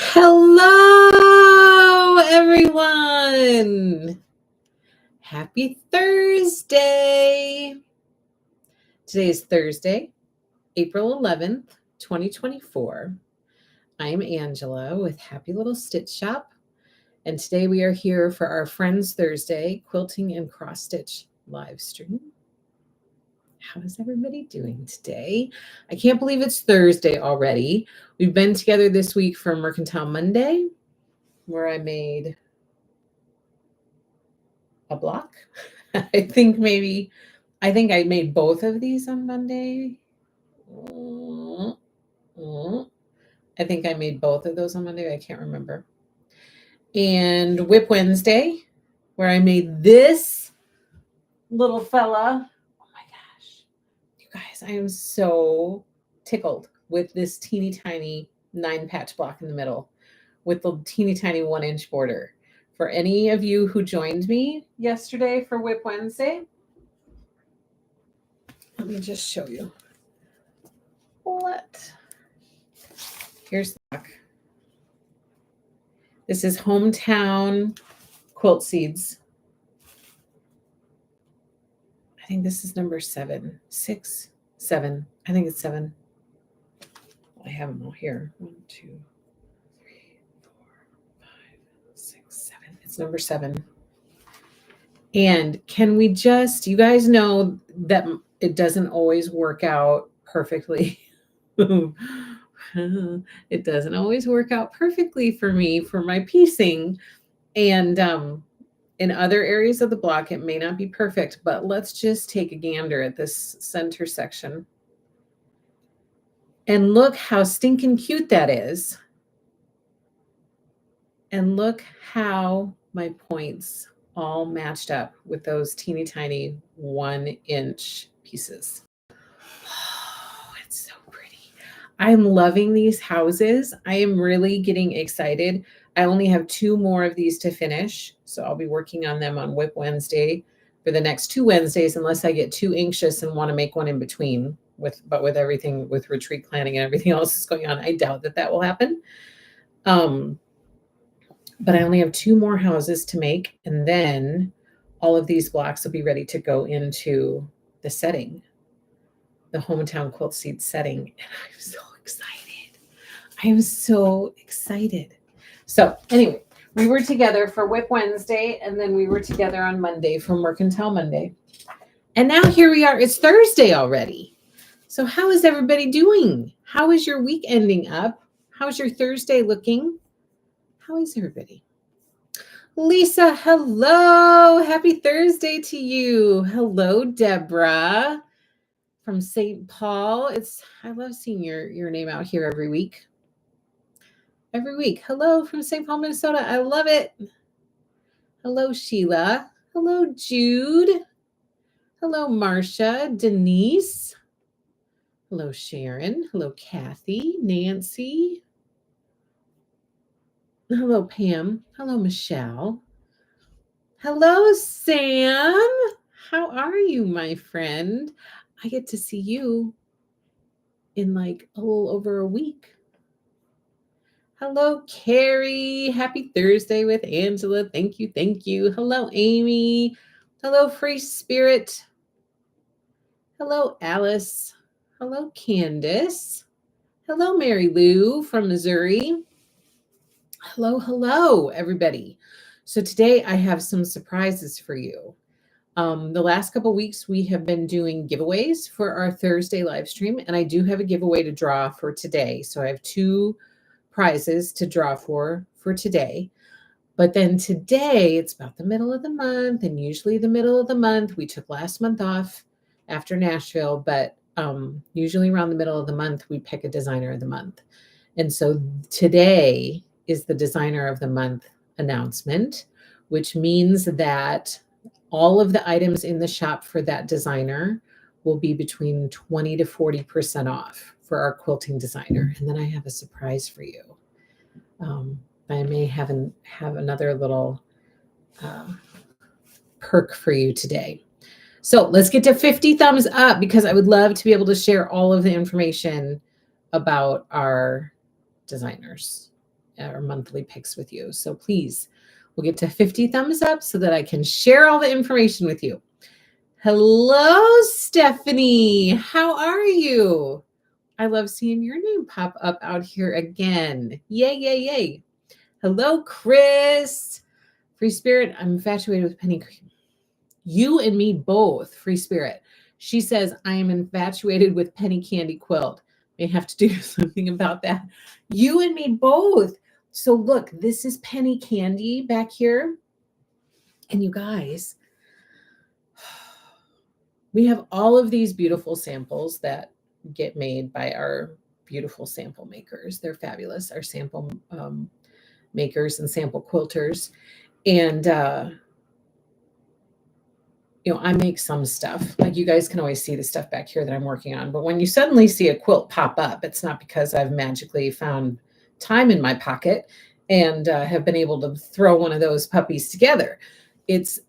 Hello, everyone. Happy Thursday. Today is Thursday, April 11th, 2024. I am Angela with Happy Little Stitch Shop, and today we are here for our Friends Thursday Quilting and Cross Stitch live stream. How is everybody doing today? I can't believe it's Thursday already. We've been together this week for Mercantile Monday, where I made a block. I think I made both of these on Monday. I think I made both of those on Monday. I can't remember. And Whip Wednesday, where I made this little fella. Oh my gosh. You guys, I am so tickled with this teeny tiny 9-patch block in the middle with the teeny tiny 1-inch border. For any of you who joined me yesterday for Whip Wednesday, let me just show you. Here's the block. This is Hometown Quilt Seeds. I think this is number 7. 6, 7. I think it's 7. I have them all here. 1, 2, 3, 4, 5, 6, 7. It's number 7. And can we just, you guys know that it doesn't always work out perfectly. It doesn't always work out perfectly for me for my piecing. And in other areas of the block, it may not be perfect, but let's just take a gander at this center section. And look how stinking cute that is. And look how my points all matched up with those teeny tiny 1-inch pieces. Oh, it's so pretty. I'm loving these houses. I am really getting excited. I only have 2 more of these to finish, so I'll be working on them on Whip Wednesday for the next 2 Wednesdays, unless I get too anxious and want to make one in between. But with everything, with retreat planning and everything else that's going on, I doubt that will happen. But I only have 2 more houses to make, and then all of these blocks will be ready to go into the setting, the Hometown Quilt Seed setting. And I'm so excited. I am so excited. So anyway, we were together for Whip Wednesday, and then we were together on Monday for Mercantile Monday. And now here we are. It's Thursday already. So how is everybody doing? How is your week ending up? How's your Thursday looking? How is everybody? Lisa, hello. Happy Thursday to you. Hello, Deborah from St. Paul. I love seeing your name out here every week. Hello from St. Paul, Minnesota. I love it. Hello, Sheila. Hello, Jude. Hello, Marcia, Denise. Hello, Sharon. Hello, Kathy, Nancy. Hello, Pam. Hello, Michelle. Hello, Sam. How are you, my friend? I get to see you in like a little over a week. Hello, Carrie. Happy Thursday with Angela. Thank you. Thank you. Hello, Amy. Hello, Free Spirit. Hello, Alice. Hello, Candace. Hello, Mary Lou from Missouri. Hello, everybody. So today I have some surprises for you. The last couple of weeks, we have been doing giveaways for our Thursday live stream, and I do have a giveaway to draw for today. So I have 2 prizes to draw for today. But then today, it's about the middle of the month, and usually the middle of the month, we took last month off after Nashville, but usually around the middle of the month, we pick a designer of the month. And so today is the designer of the month announcement, which means that all of the items in the shop for that designer will be between 20 to 40% off for our quilting designer. And then I have a surprise for you. I may have another little perk for you today. So let's get to 50 thumbs up, because I would love to be able to share all of the information about our designers or monthly pics with you. So please, we'll get to 50 thumbs up so that I can share all the information with you. Hello, Stephanie. How are you? I love seeing your name pop up out here again. Yay, yay, yay. Hello, Chris. Free Spirit, I'm infatuated with Penny. You and me both, Free Spirit. She says, I am infatuated with Penny Candy Quilt. May have to do something about that. You and me both. So look, this is Penny Candy back here. And you guys, we have all of these beautiful samples that get made by our beautiful sample makers. They're fabulous, our sample makers and sample quilters. And I make some stuff. Like you guys can always see the stuff back here that I'm working on. But when you suddenly see a quilt pop up, it's not because I've magically found time in my pocket and have been able to throw one of those puppies together. It's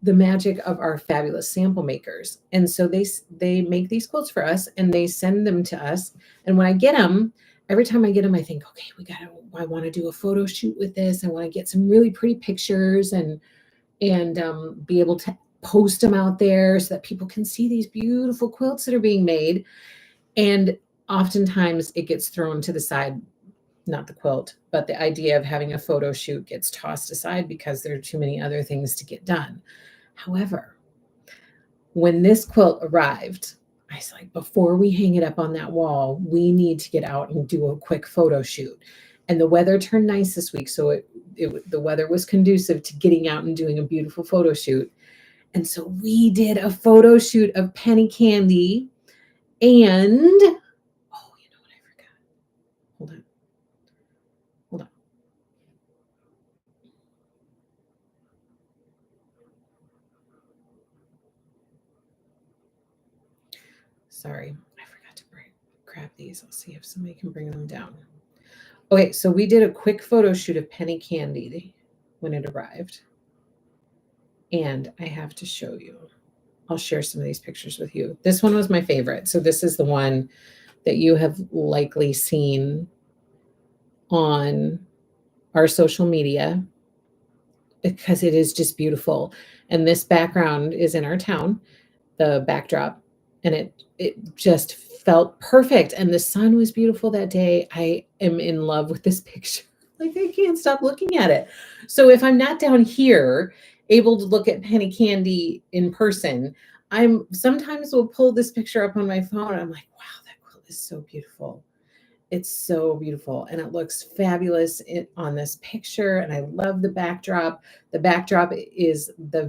the magic of our fabulous sample makers. And so they make these quilts for us and they send them to us. And when I get them, every time I get them, I think, okay, I want to do a photo shoot with this. I want to get some really pretty pictures and be able to post them out there so that people can see these beautiful quilts that are being made. And oftentimes it gets thrown to the side, not the quilt, but the idea of having a photo shoot gets tossed aside because there are too many other things to get done. However, when this quilt arrived, I was like, before we hang it up on that wall, we need to get out and do a quick photo shoot. And the weather turned nice this week. So the weather was conducive to getting out and doing a beautiful photo shoot. And so we did a photo shoot of Penny Candy and, oh, you know what I forgot? Hold on. Sorry, I forgot to grab these. I'll see if somebody can bring them down. Okay, so we did a quick photo shoot of Penny Candy when it arrived. And I have to show you. I'll share some of these pictures with you. This one was my favorite. So this is the one that you have likely seen on our social media because it is just beautiful. And this background is in our town, the backdrop, and it just felt perfect. And the sun was beautiful that day. I am in love with this picture. Like I can't stop looking at it. So if I'm not down here able to look at Penny Candy in person, I'm sometimes will pull this picture up on my phone. And I'm like, wow, that quilt is so beautiful. It's so beautiful. And it looks fabulous on this picture. And I love the backdrop. The backdrop is the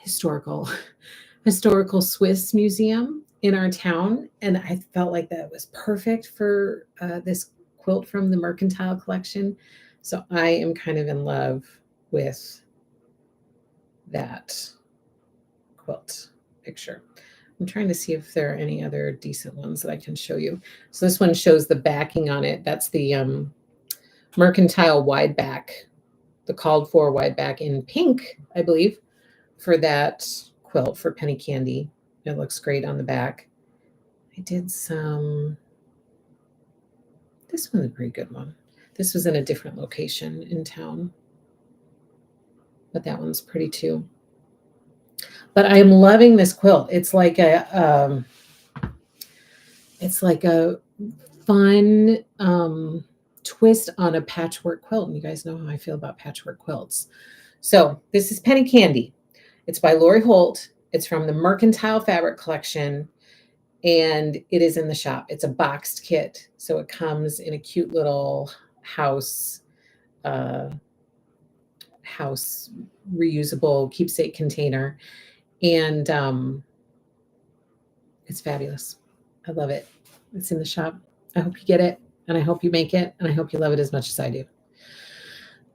historical Swiss museum in our town. And I felt like that was perfect for this quilt from the Mercantile collection. So I am kind of in love with that quilt picture. I'm trying to see if there are any other decent ones that I can show you. So this one shows the backing on it. That's the Mercantile wide back, the called for wide back in pink, I believe, for that quilt for Penny Candy. It looks great on the back. I did some, this one's a pretty good one. This was in a different location in town, but that one's pretty too. But I'm loving this quilt. It's like a fun twist on a patchwork quilt. And you guys know how I feel about patchwork quilts. So this is Penny Candy. It's by Lori Holt. It's from the Mercantile Fabric Collection, and it is in the shop. It's a boxed kit, so it comes in a cute little house reusable keepsake container, and it's fabulous. I love it. It's in the shop. I hope you get it, and I hope you make it, and I hope you love it as much as I do.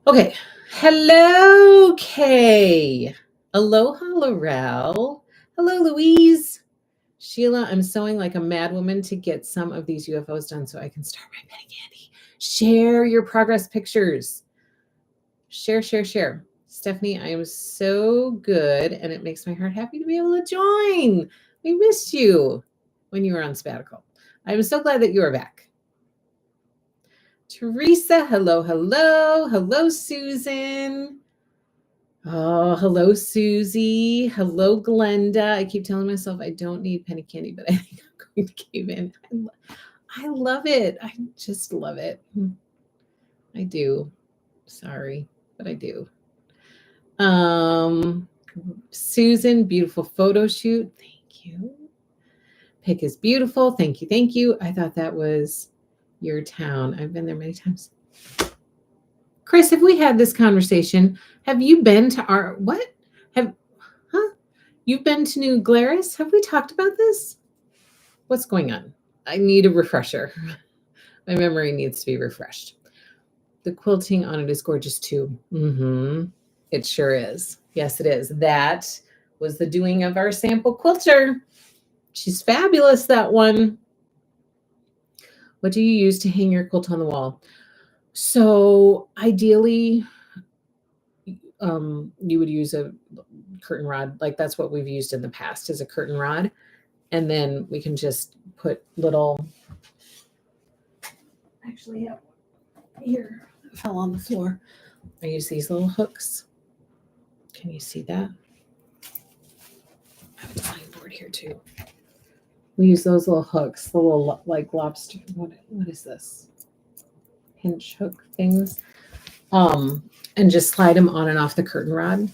Okay. Hello, Kay. Aloha, Laurel. Hello, Louise. Sheila, I'm sewing like a madwoman to get some of these UFOs done so I can start my Penny Candy. Share your progress pictures. Share. Stephanie, I am so good, and it makes my heart happy to be able to join. We missed you when you were on sabbatical. I'm so glad that you are back. Teresa, hello, hello. Hello, Susan. Oh, hello, Susie. Hello, Glenda. I keep telling myself I don't need penny candy, but I think I'm going to cave in. I love it. I just love it. I do. Sorry, but I do. Susan, beautiful photo shoot. Thank you. Pick is beautiful. Thank you. Thank you. I thought that was your town. I've been there many times. Chris, have we had this conversation? Have you been to our what? You've been to New Glarus? Have we talked about this? What's going on? I need a refresher. My memory needs to be refreshed. The quilting on it is gorgeous too. It sure is. Yes, it is. That was the doing of our sample quilter. She's fabulous, that one. What do you use to hang your quilt on the wall? So ideally, you would use a curtain rod. Like that's what we've used in the past, is a curtain rod. And then we can just put little, actually, yeah, here, it fell on the floor. I use these little hooks. Can you see that? I have a tying board here too. We use those little hooks, the little like lobster, what is this? Pinch hook things. And just slide them on and off the curtain rod.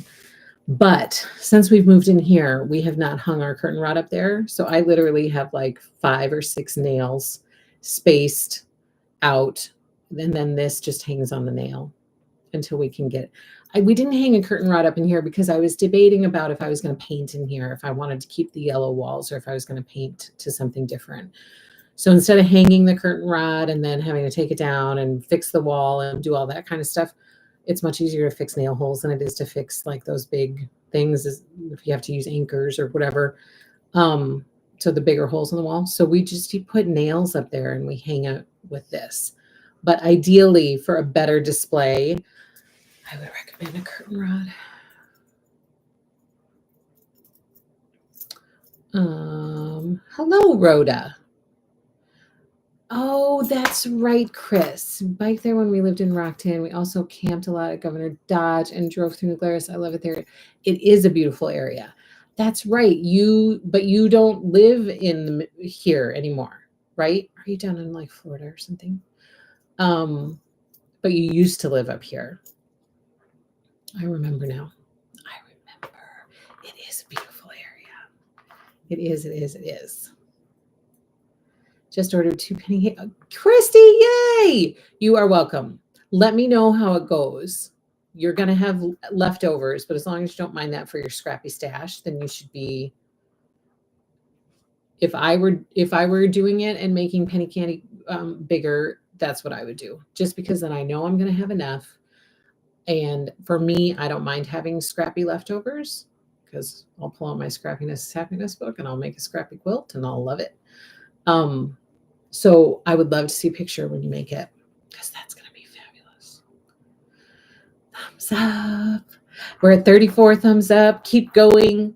But since we've moved in here, we have not hung our curtain rod up there. So I literally have like 5 or 6 nails spaced out. And then this just hangs on the nail until we can get, we didn't hang a curtain rod up in here because I was debating about if I was going to paint in here, if I wanted to keep the yellow walls or if I was going to paint to something different. So instead of hanging the curtain rod and then having to take it down and fix the wall and do all that kind of stuff, it's much easier to fix nail holes than it is to fix like those big things if you have to use anchors or whatever. So the bigger holes in the wall. So we just put nails up there and we hang it with this. But ideally, for a better display, I would recommend a curtain rod. Hello, Rhoda. Oh, that's right, Chris. Biked there when we lived in Rockton. We also camped a lot at Governor Dodge and drove through New Glarus. I love it there. It is a beautiful area. That's right. But you don't live in here anymore, right? Are you down in like Florida or something? But you used to live up here. I remember now. I remember. It is a beautiful area. It is. It is. It is. Just ordered 2 penny. Christy, yay! You are welcome. Let me know how it goes. You're going to have leftovers, but as long as you don't mind that for your scrappy stash, then you should be. If I were doing it and making penny candy bigger, that's what I would do. Just because then I know I'm going to have enough. And for me, I don't mind having scrappy leftovers because I'll pull out my Scrappiness is Happiness book and I'll make a scrappy quilt and I'll love it. So I would love to see a picture when you make it because that's going to be fabulous. Thumbs up. We're at 34 thumbs up. Keep going.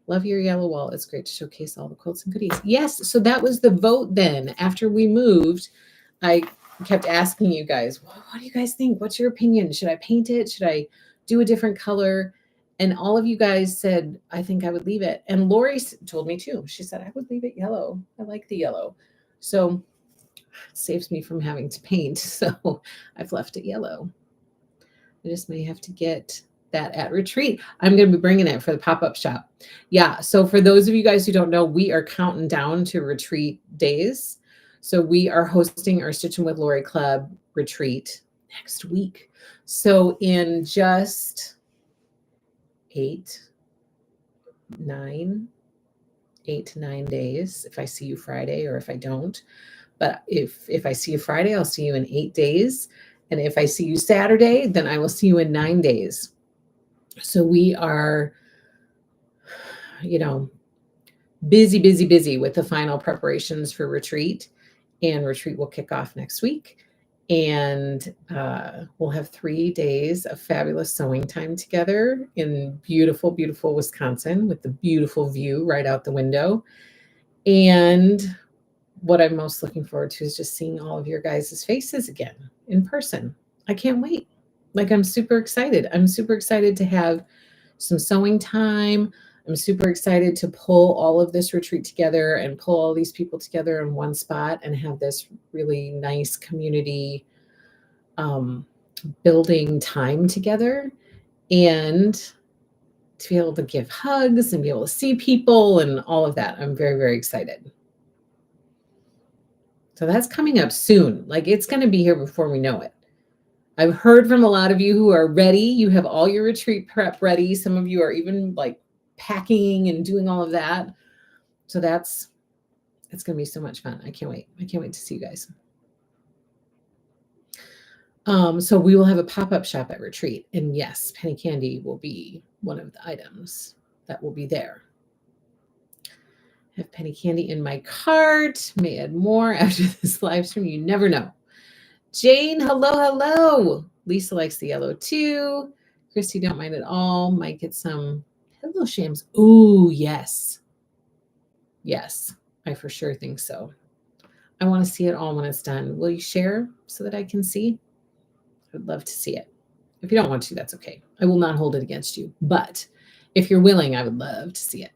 Love your yellow wall. It's great to showcase all the quilts and goodies. Yes. So that was the vote then. After we moved, I kept asking you guys, what do you guys think? What's your opinion? Should I paint it? Should I do a different color? And all of you guys said, I think I would leave it. And Lori told me too. She said, I would leave it yellow. I like the yellow. So it saves me from having to paint. So I've left it yellow. I just may have to get that at retreat. I'm going to be bringing it for the pop-up shop. Yeah. So for those of you guys who don't know, we are counting down to retreat days. So we are hosting our Stitching with Lori Club retreat next week. So in just 8 to 9 days, if I see you Friday or if I don't. But if I see you Friday, I'll see you in 8 days. And if I see you Saturday, then I will see you in 9 days. So we are, busy with the final preparations for retreat. And retreat will kick off next week. And we'll have 3 days of fabulous sewing time together in beautiful, beautiful Wisconsin with the beautiful view right out the window. And what I'm most looking forward to is just seeing all of your guys' faces again in person. I can't wait. Like, I'm super excited. I'm super excited to have some sewing time. I'm super excited to pull all of this retreat together and pull all these people together in one spot and have this really nice community building time together, and to be able to give hugs and be able to see people and all of that. I'm very, very excited. So that's coming up soon. Like, it's going to be here before we know it. I've heard from a lot of you who are ready. You have all your retreat prep ready. Some of you are even like packing and doing all of that. So it's going to be so much fun. I can't wait. I can't wait to see you guys. So we will have a pop-up shop at retreat. And yes, penny candy will be one of the items that will be there. I have penny candy in my cart. May add more after this live stream. You never know. Jane, hello. Lisa likes the yellow too. Christy, don't mind at all. Might get some pillow shams. Ooh, yes. Yes, I for sure think so. I want to see it all when it's done. Will you share so that I can see? I would love to see it. If you don't want to, that's okay. I will not hold it against you. But if you're willing, I would love to see it.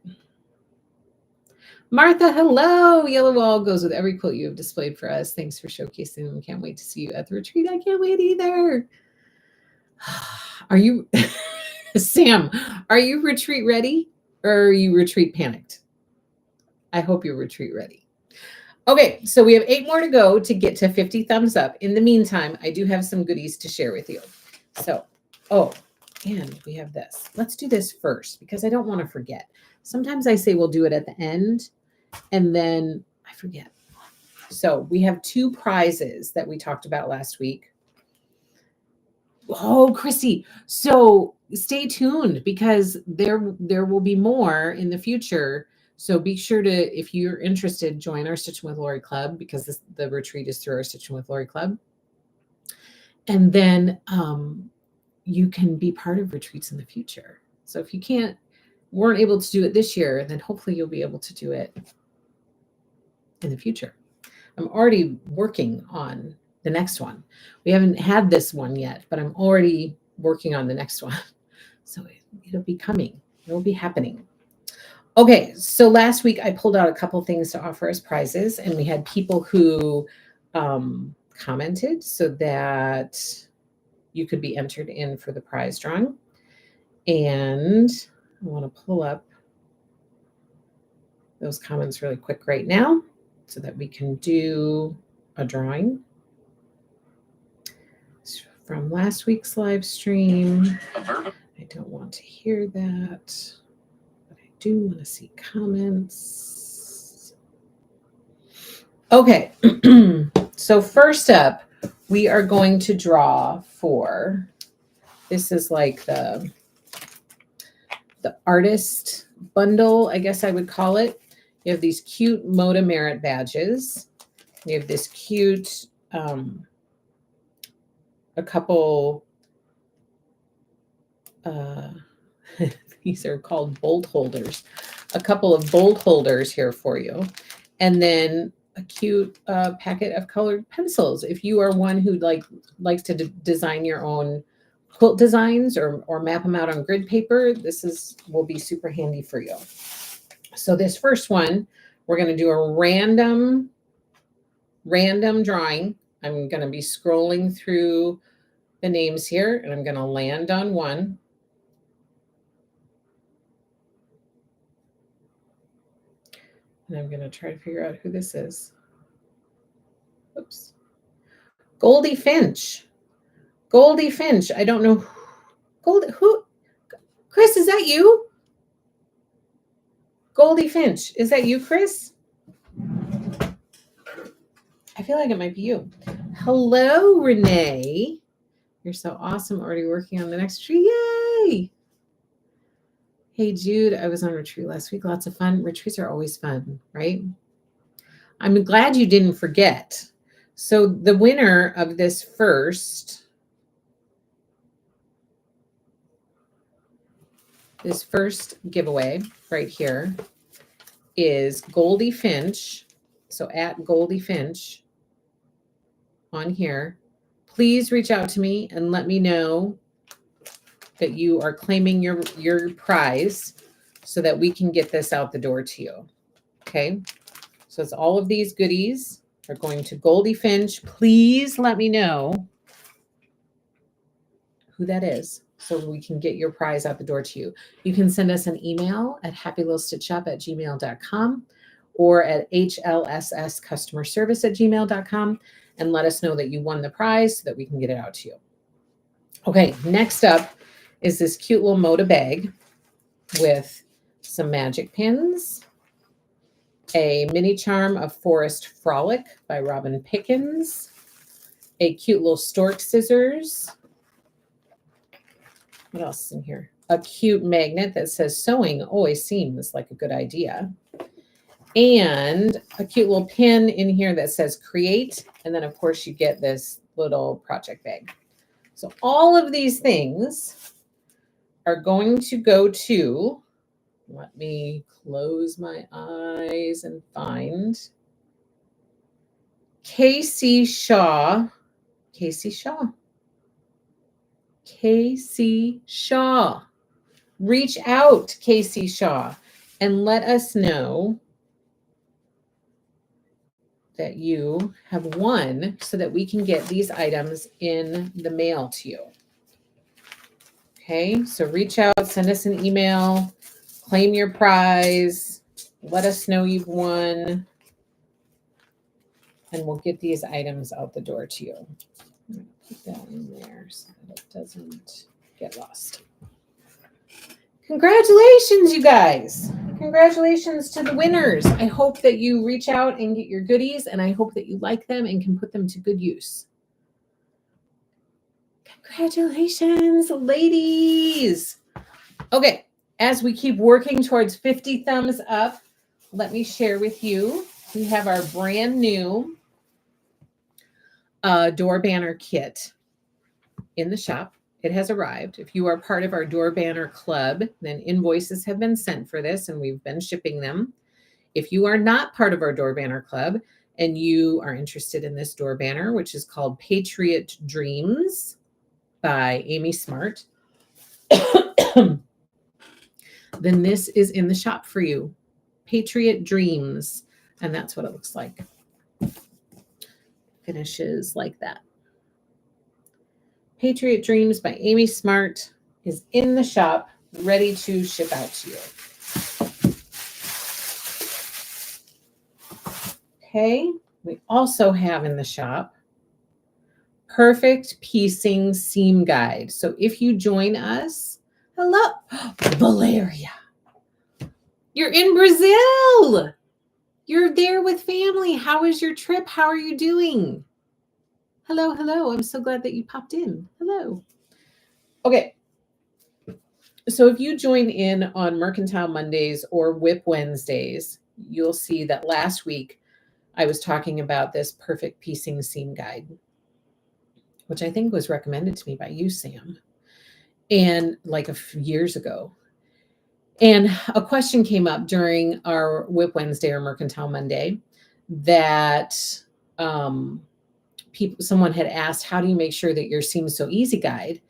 Martha, hello. Yellow wall goes with every quilt you have displayed for us. Thanks for showcasing them. Can't wait to see you at the retreat. I can't wait either. Are you, Sam, are you retreat ready or are you retreat panicked? I hope you're retreat ready. Okay, so we have 8 more to go to get to 50 thumbs up. In the meantime, I do have some goodies to share with you. So, and we have this. Let's do this first because I don't want to forget. Sometimes I say we'll do it at the end and then I forget. So we have 2 prizes that we talked about last week. Oh, Chrissy. So stay tuned because there will be more in the future. So be sure to, if you're interested, join our Stitching with Lori Club because the retreat is through our Stitching with Lori Club. And then you can be part of retreats in the future. So if you weren't able to do it this year, then hopefully you'll be able to do it in the future. I'm already working on the next one. We haven't had this one yet, but I'm already working on the next one. So it'll be coming. It'll be happening. Okay, so last week I pulled out a couple things to offer as prizes, and we had people who commented so that you could be entered in for the prize drawing. And I want to pull up those comments really quick right now so that we can do a drawing from last week's live stream. I don't want to hear that, but I do want to see comments. Okay, so first up, we are going to draw for, this is like the artist bundle, I guess I would call it. You have these cute Moda Merit badges. We have this cute, a couple, these are called bolt holders, a couple of bolt holders here for you. And then a cute packet of colored pencils. If you are one who likes to design your own quilt designs or map them out on grid paper, will be super handy for you. So this first one, we're going to do a random drawing. I'm going to be scrolling through the names here, and I'm going to land on one. And I'm going to try to figure out who this is. Oops. Goldie Finch. Goldie Finch. I don't know. Who? Chris, is that you? Goldie Finch. Is that you, Chris? I feel like it might be you. Hello, Renee. You're so awesome. Already working on the next tree. Yay! Hey, Jude. I was on retreat last week. Lots of fun. Retreats are always fun, right? I'm glad you didn't forget. So the winner of this first giveaway right here is Goldie Finch. So at Goldie Finch on here, please reach out to me and let me know that you are claiming your prize so that we can get this out the door to you. Okay. So it's all of these goodies are going to Goldie Finch. Please let me know who that is so we can get your prize out the door to you. You can send us an email at happylittlestitchup@gmail.com or at hlsscustomerservice@gmail.com and let us know that you won the prize so that we can get it out to you. Okay, next up is this cute little Moda bag with some magic pins, a mini charm of Forest Frolic by Robin Pickens, a cute little stork scissors. What else is in here? A cute magnet that says sewing always seems like a good idea. And a cute little pin in here that says create. And then, of course, you get this little project bag. So all of these things are going to go to, let me close my eyes and find Casey Shaw. Casey Shaw. Casey Shaw. Reach out, Casey Shaw, and let us know that you have won so that we can get these items in the mail to you. Okay, so reach out, send us an email, claim your prize, let us know you've won, and we'll get these items out the door to you. I'm going to put that in there so that it doesn't get lost. Congratulations, you guys. Congratulations to the winners. I hope that you reach out and get your goodies, and I hope that you like them and can put them to good use. Congratulations, ladies. Okay, as we keep working towards 50 thumbs up, let me share with you, we have our brand new door banner kit in the shop. It has arrived. If you are part of our door banner club, then invoices have been sent for this and we've been shipping them. If you are not part of our door banner club and you are interested in this door banner, which is called Patriot Dreams by Amy Smart, then this is in the shop for you. Patriot Dreams. And that's what it looks like. Finishes like that. Patriot Dreams by Amy Smart is in the shop, ready to ship out to you. Okay, we also have in the shop Perfect Piecing Seam Guide. So if you join us, hello, Valeria. You're in Brazil. You're there with family. How is your trip? How are you doing? Hello, hello. I'm so glad that you popped in. Hello. Okay. So if you join in on Mercantile Mondays or Whip Wednesdays, you'll see that last week I was talking about this Perfect Piecing Seam Guide, which I think was recommended to me by you, Sam, and like a few years ago. And a question came up during our Whip Wednesday or Mercantile Monday that someone had asked, how do you make sure that your Seam So Easy guide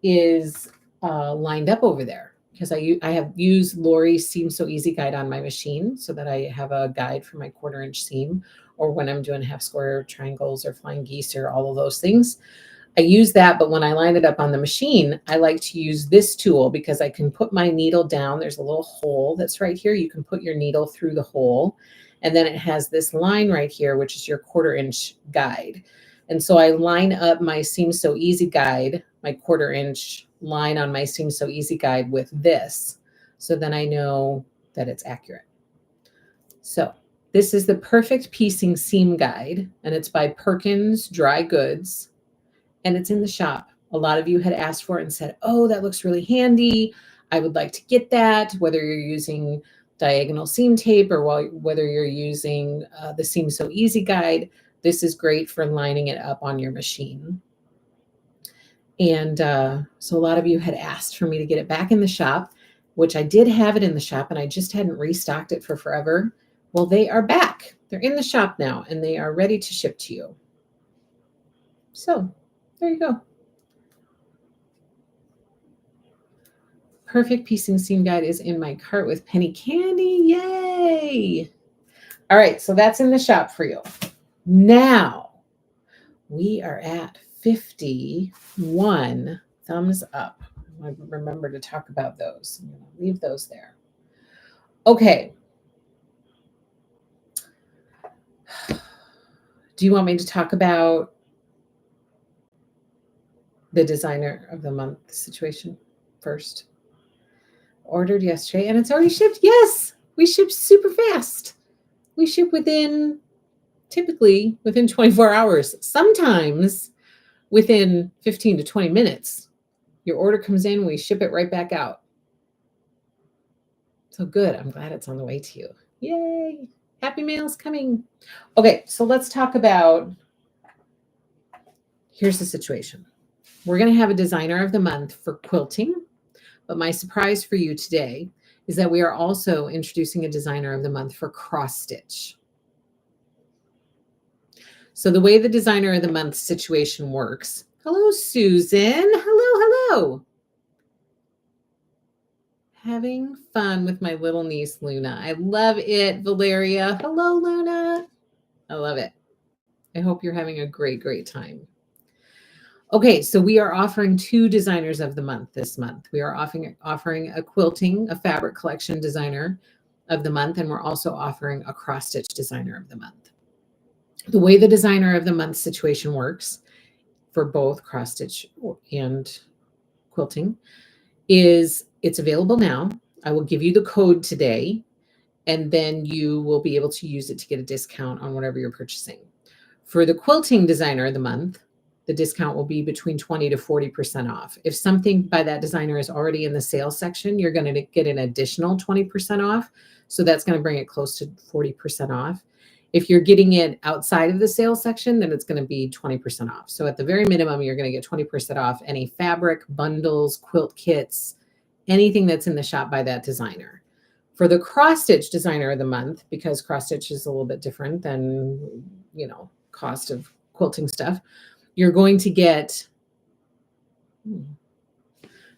is lined up over there? Because I have used Lori's Seam So Easy guide on my machine so that I have a guide for my 1/4 inch seam, or when I'm doing half square triangles or flying geese or all of those things. I use that, but when I line it up on the machine, I like to use this tool because I can put my needle down. There's a little hole that's right here. You can put your needle through the hole, and then it has this line right here, which is your 1/4 inch guide. And so I line up my Seam So Easy guide, my 1/4 inch line on my Seam So Easy guide with this. So then I know that it's accurate. So this is the Perfect Piecing Seam Guide, and it's by Perkins Dry Goods, and it's in the shop. A lot of you had asked for it and said, oh, that looks really handy. I would like to get that, whether you're using diagonal seam tape or whether you're using the Seam So Easy guide. This is great for lining it up on your machine. And so a lot of you had asked for me to get it back in the shop, which I did have it in the shop, and I just hadn't restocked it for forever. Well, they are back. They're in the shop now, and they are ready to ship to you. So there you go. Perfect piecing seam guide is in my cart with penny candy. Yay! All right, so that's in the shop for you. Now we are at 51 thumbs up. I remember to talk about those. I'm going to leave those there. Okay. Do you want me to talk about the designer of the month situation first? Ordered yesterday and it's already shipped. Yes, we ship super fast. We ship typically within 24 hours, sometimes within 15 to 20 minutes. Your order comes in, we ship it right back out. So good. I'm glad it's on the way to you. Yay. Happy mail's coming. Okay, so let's talk about, here's the situation. We're going to have a designer of the month for quilting, but my surprise for you today is that we are also introducing a designer of the month for cross stitch. So the way the designer of the month situation works. Hello, Susan. Hello. Having fun with my little niece, Luna. I love it, Valeria. Hello, Luna. I love it. I hope you're having a great, great time. Okay, so we are offering 2 designers of the month this month. We are offering a quilting, a fabric collection designer of the month, and we're also offering a cross-stitch designer of the month. The way the designer of the month situation works for both cross-stitch and quilting is it's available now. I will give you the code today, and then you will be able to use it to get a discount on whatever you're purchasing. For the quilting designer of the month, the discount will be between 20 to 40% off. If something by that designer is already in the sales section, you're going to get an additional 20% off. So that's going to bring it close to 40% off. If you're getting it outside of the sales section, then it's going to be 20% off. So at the very minimum, you're going to get 20% off any fabric, bundles, quilt kits, anything that's in the shop by that designer. For the cross-stitch designer of the month, because cross-stitch is a little bit different than, cost of quilting stuff, you're going to get,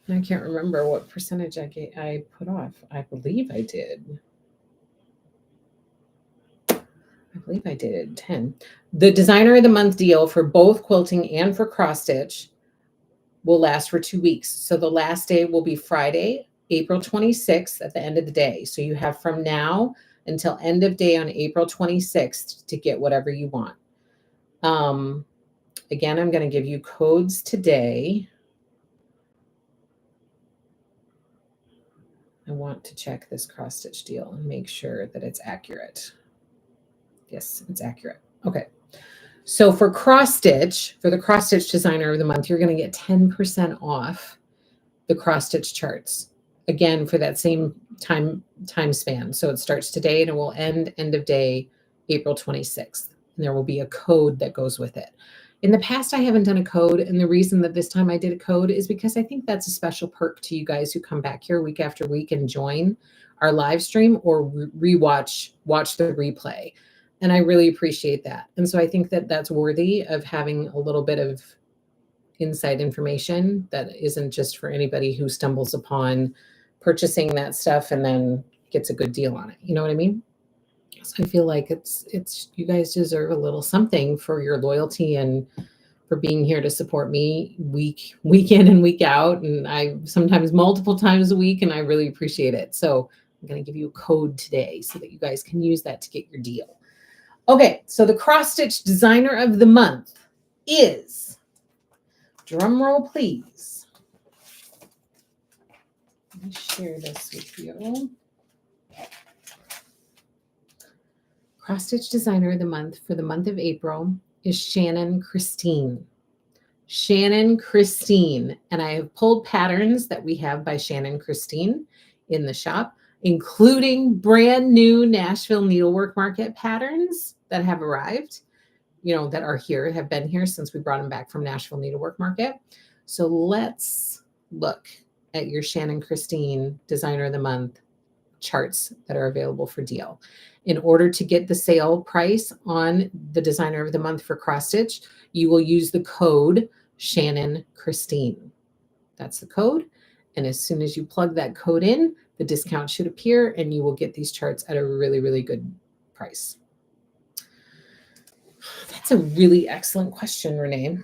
I can't remember what percentage I put off. I believe I did 10. The designer of the month deal for both quilting and for cross stitch will last for 2 weeks. So the last day will be Friday, April 26th at the end of the day. So you have from now until end of day on April 26th to get whatever you want. Again, I'm going to give you codes today. I want to check this cross stitch deal and make sure that it's accurate. Yes, it's accurate. Okay. So for cross stitch, for the cross stitch designer of the month, you're going to get 10% off the cross stitch charts. Again, for that same time span. So it starts today and it will end of day April 26th. And there will be a code that goes with it. In the past, I haven't done a code. And the reason that this time I did a code is because I think that's a special perk to you guys who come back here week after week and join our live stream or watch the replay. And I really appreciate that. And so I think that that's worthy of having a little bit of inside information that isn't just for anybody who stumbles upon purchasing that stuff and then gets a good deal on it. You know what I mean? So I feel like it's you guys deserve a little something for your loyalty and for being here to support me week in and week out. And I sometimes multiple times a week, and I really appreciate it. So I'm going to give you a code today so that you guys can use that to get your deal. Okay, so the cross stitch designer of the month is, drum roll please. Let me share this with you. Cross stitch designer of the month for the month of April is Shannon Christine. Shannon Christine. And I have pulled patterns that we have by Shannon Christine in the shop, including brand new Nashville Needlework Market patterns that have arrived, that are here, have been here since we brought them back from Nashville Needlework Market. So let's look at your Shannon Christine designer of the month charts that are available for deal. In order to get the sale price on the Designer of the Month for cross stitch, you will use the code Shannon Christine. That's the code. And as soon as you plug that code in, the discount should appear and you will get these charts at a really, really good price. That's a really excellent question, Renee.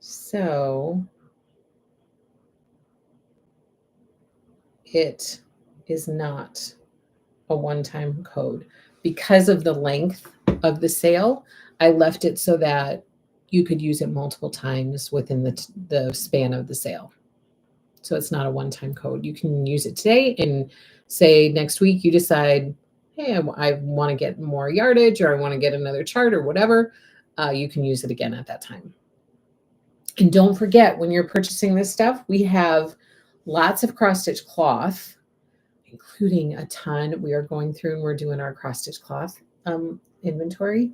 So it is not a one-time code. Because of the length of the sale, I left it so that you could use it multiple times within the span of the sale. So it's not a one-time code. You can use it today and say next week you decide, hey, I want to get more yardage or I want to get another chart or whatever. You can use it again at that time. And don't forget, when you're purchasing this stuff, we have lots of cross-stitch cloth, including a ton. We are going through and we're doing our cross-stitch cloth inventory.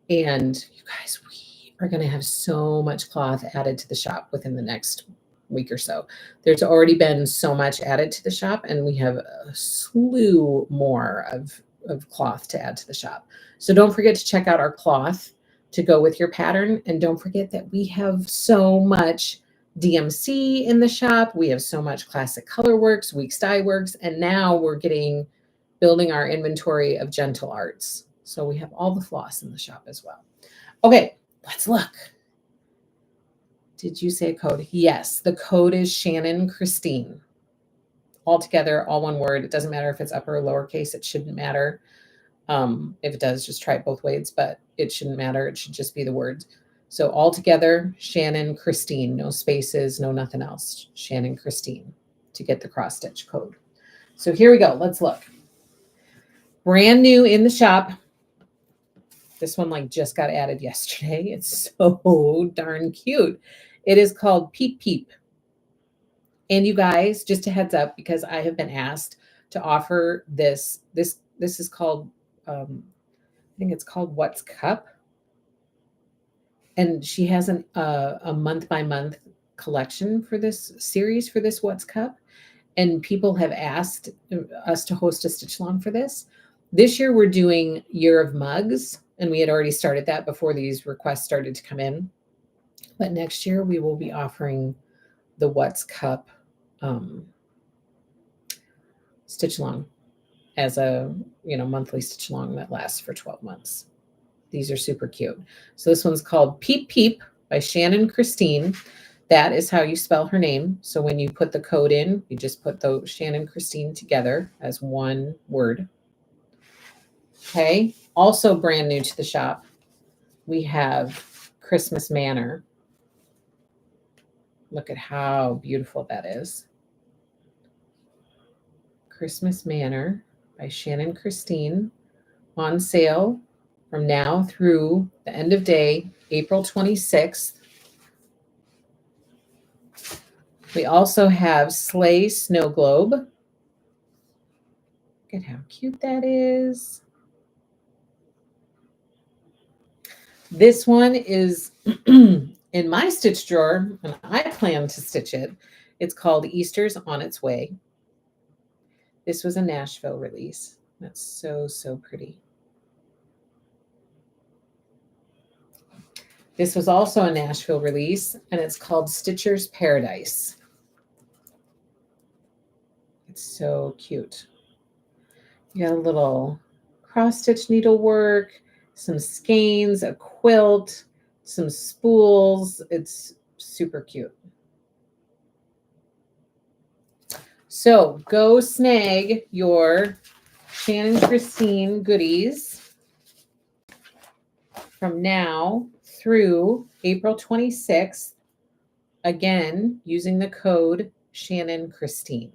And you guys, we are going to have so much cloth added to the shop within the next week or so. There's already been so much added to the shop, and we have a slew more of cloth to add to the shop. So don't forget to check out our cloth to go with your pattern. And don't forget that we have so much DMC in the shop. We have so much Classic Colorworks, Weeks Dye Works, and now we're building our inventory of Gentle Arts. So we have all the floss in the shop as well. Okay, let's look. Did you say a code? Yes, the code is Shannon Christine. All together, all one word. It doesn't matter if it's upper or lowercase. It shouldn't matter. If it does, just try it both ways, but it shouldn't matter. It should just be the words. So all together, Shannon Christine, no spaces, no nothing else. Shannon Christine to get the cross stitch code. So here we go. Let's look. Brand new in the shop. This one just got added yesterday. It's so darn cute. It is called Peep Peep. And you guys, just a heads up, because I have been asked to offer this. This is called, I think it's called What's Cup. And she has a month by month collection for this series, for this What's Cup. And people have asked us to host a stitch along for this. This year we're doing Year of Mugs, and we had already started that before these requests started to come in. But next year we will be offering the What's Cup stitch along as a monthly stitch along that lasts for 12 months. These are super cute. So this one's called Peep Peep by Shannon Christine. That is how you spell her name. So when you put the code in, you just put the Shannon Christine together as one word. Okay. Also brand new to the shop, we have Christmas Manor. Look at how beautiful that is. Christmas Manor by Shannon Christine, on sale from now through the end of day, April 26th. We also have Sleigh Snow Globe. Look at how cute that is. This one is in my stitch drawer, and I plan to stitch it. It's called Easter's on Its Way. This was a Nashville release. That's so, so pretty. This was also a Nashville release, and it's called Stitcher's Paradise. It's so cute. You got a little cross-stitch needlework, some skeins, a quilt, some spools. It's super cute. So go snag your Shannon Christine goodies from now through April 26th, again, using the code Shannon Christine.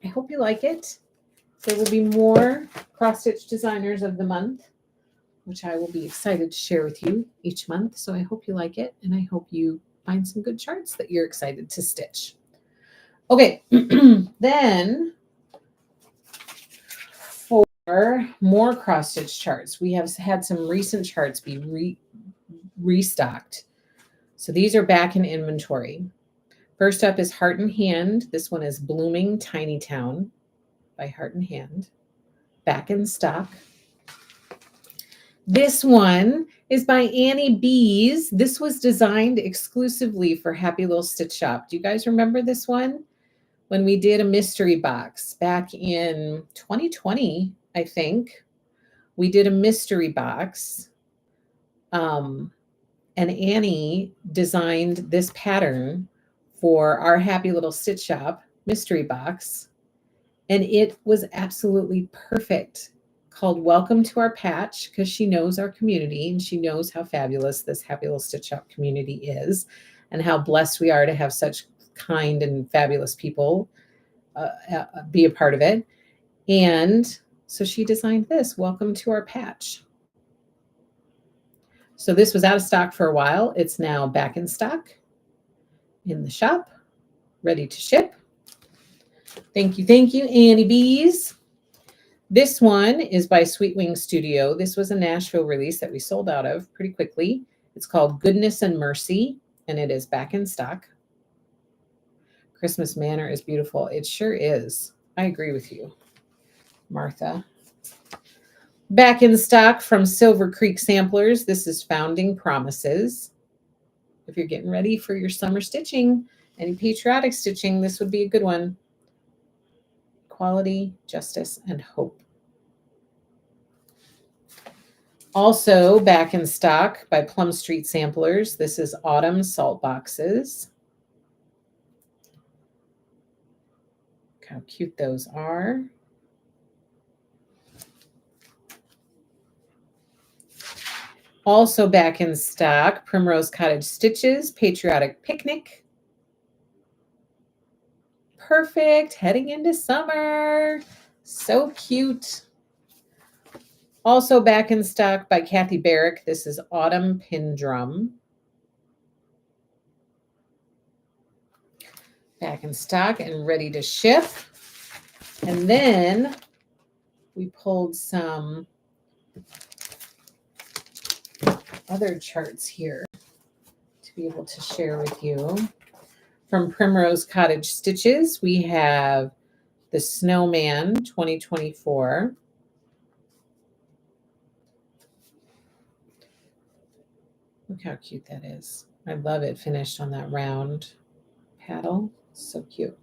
I hope you like it. There will be more cross-stitch designers of the month, which I will be excited to share with you each month. So I hope you like it, and I hope you find some good charts that you're excited to stitch. Okay, then for are more cross-stitch charts. We have had some recent charts be restocked. So these are back in inventory. First up is Heart and Hand. This one is Blooming Tiny Town by Heart and Hand. Back in stock. This one is by Annie Bees. This was designed exclusively for Happy Little Stitch Shop. Do you guys remember this one? When we did a mystery box back in 2020, I think, we did a mystery box. And Annie designed this pattern for our Happy Little Stitch Shop mystery box. And it was absolutely perfect. Called Welcome to Our Patch, because she knows our community and she knows how fabulous this Happy Little Stitch Shop community is and how blessed we are to have such kind and fabulous people be a part of it. And so she designed this, Welcome to Our Patch. So this was out of stock for a while. It's now back in stock in the shop, ready to ship. Thank you, Annie Bees. This one is by Sweet Wing Studio. This was a Nashville release that we sold out of pretty quickly. It's called Goodness and Mercy, and it is back in stock. Christmas Manor is beautiful. It sure is. I agree with you, Martha. Back in stock from Silver Creek Samplers. This is Founding Promises. If you're getting ready for your summer stitching, any patriotic stitching, this would be a good one. Quality, justice, and hope. Also back in stock by Plum Street Samplers. This is Autumn Salt Boxes. Look how cute those are. Also back in stock, Primrose Cottage Stitches, Patriotic Picnic. Perfect, heading into summer. So cute. Also back in stock by Kathy Barrick. This is Autumn Pin Drum. Back in stock and ready to ship. And then we pulled some other charts here to be able to share with you. From Primrose Cottage Stitches, we have the Snowman 2024. Look how cute that is. I love it finished on that round paddle. So cute.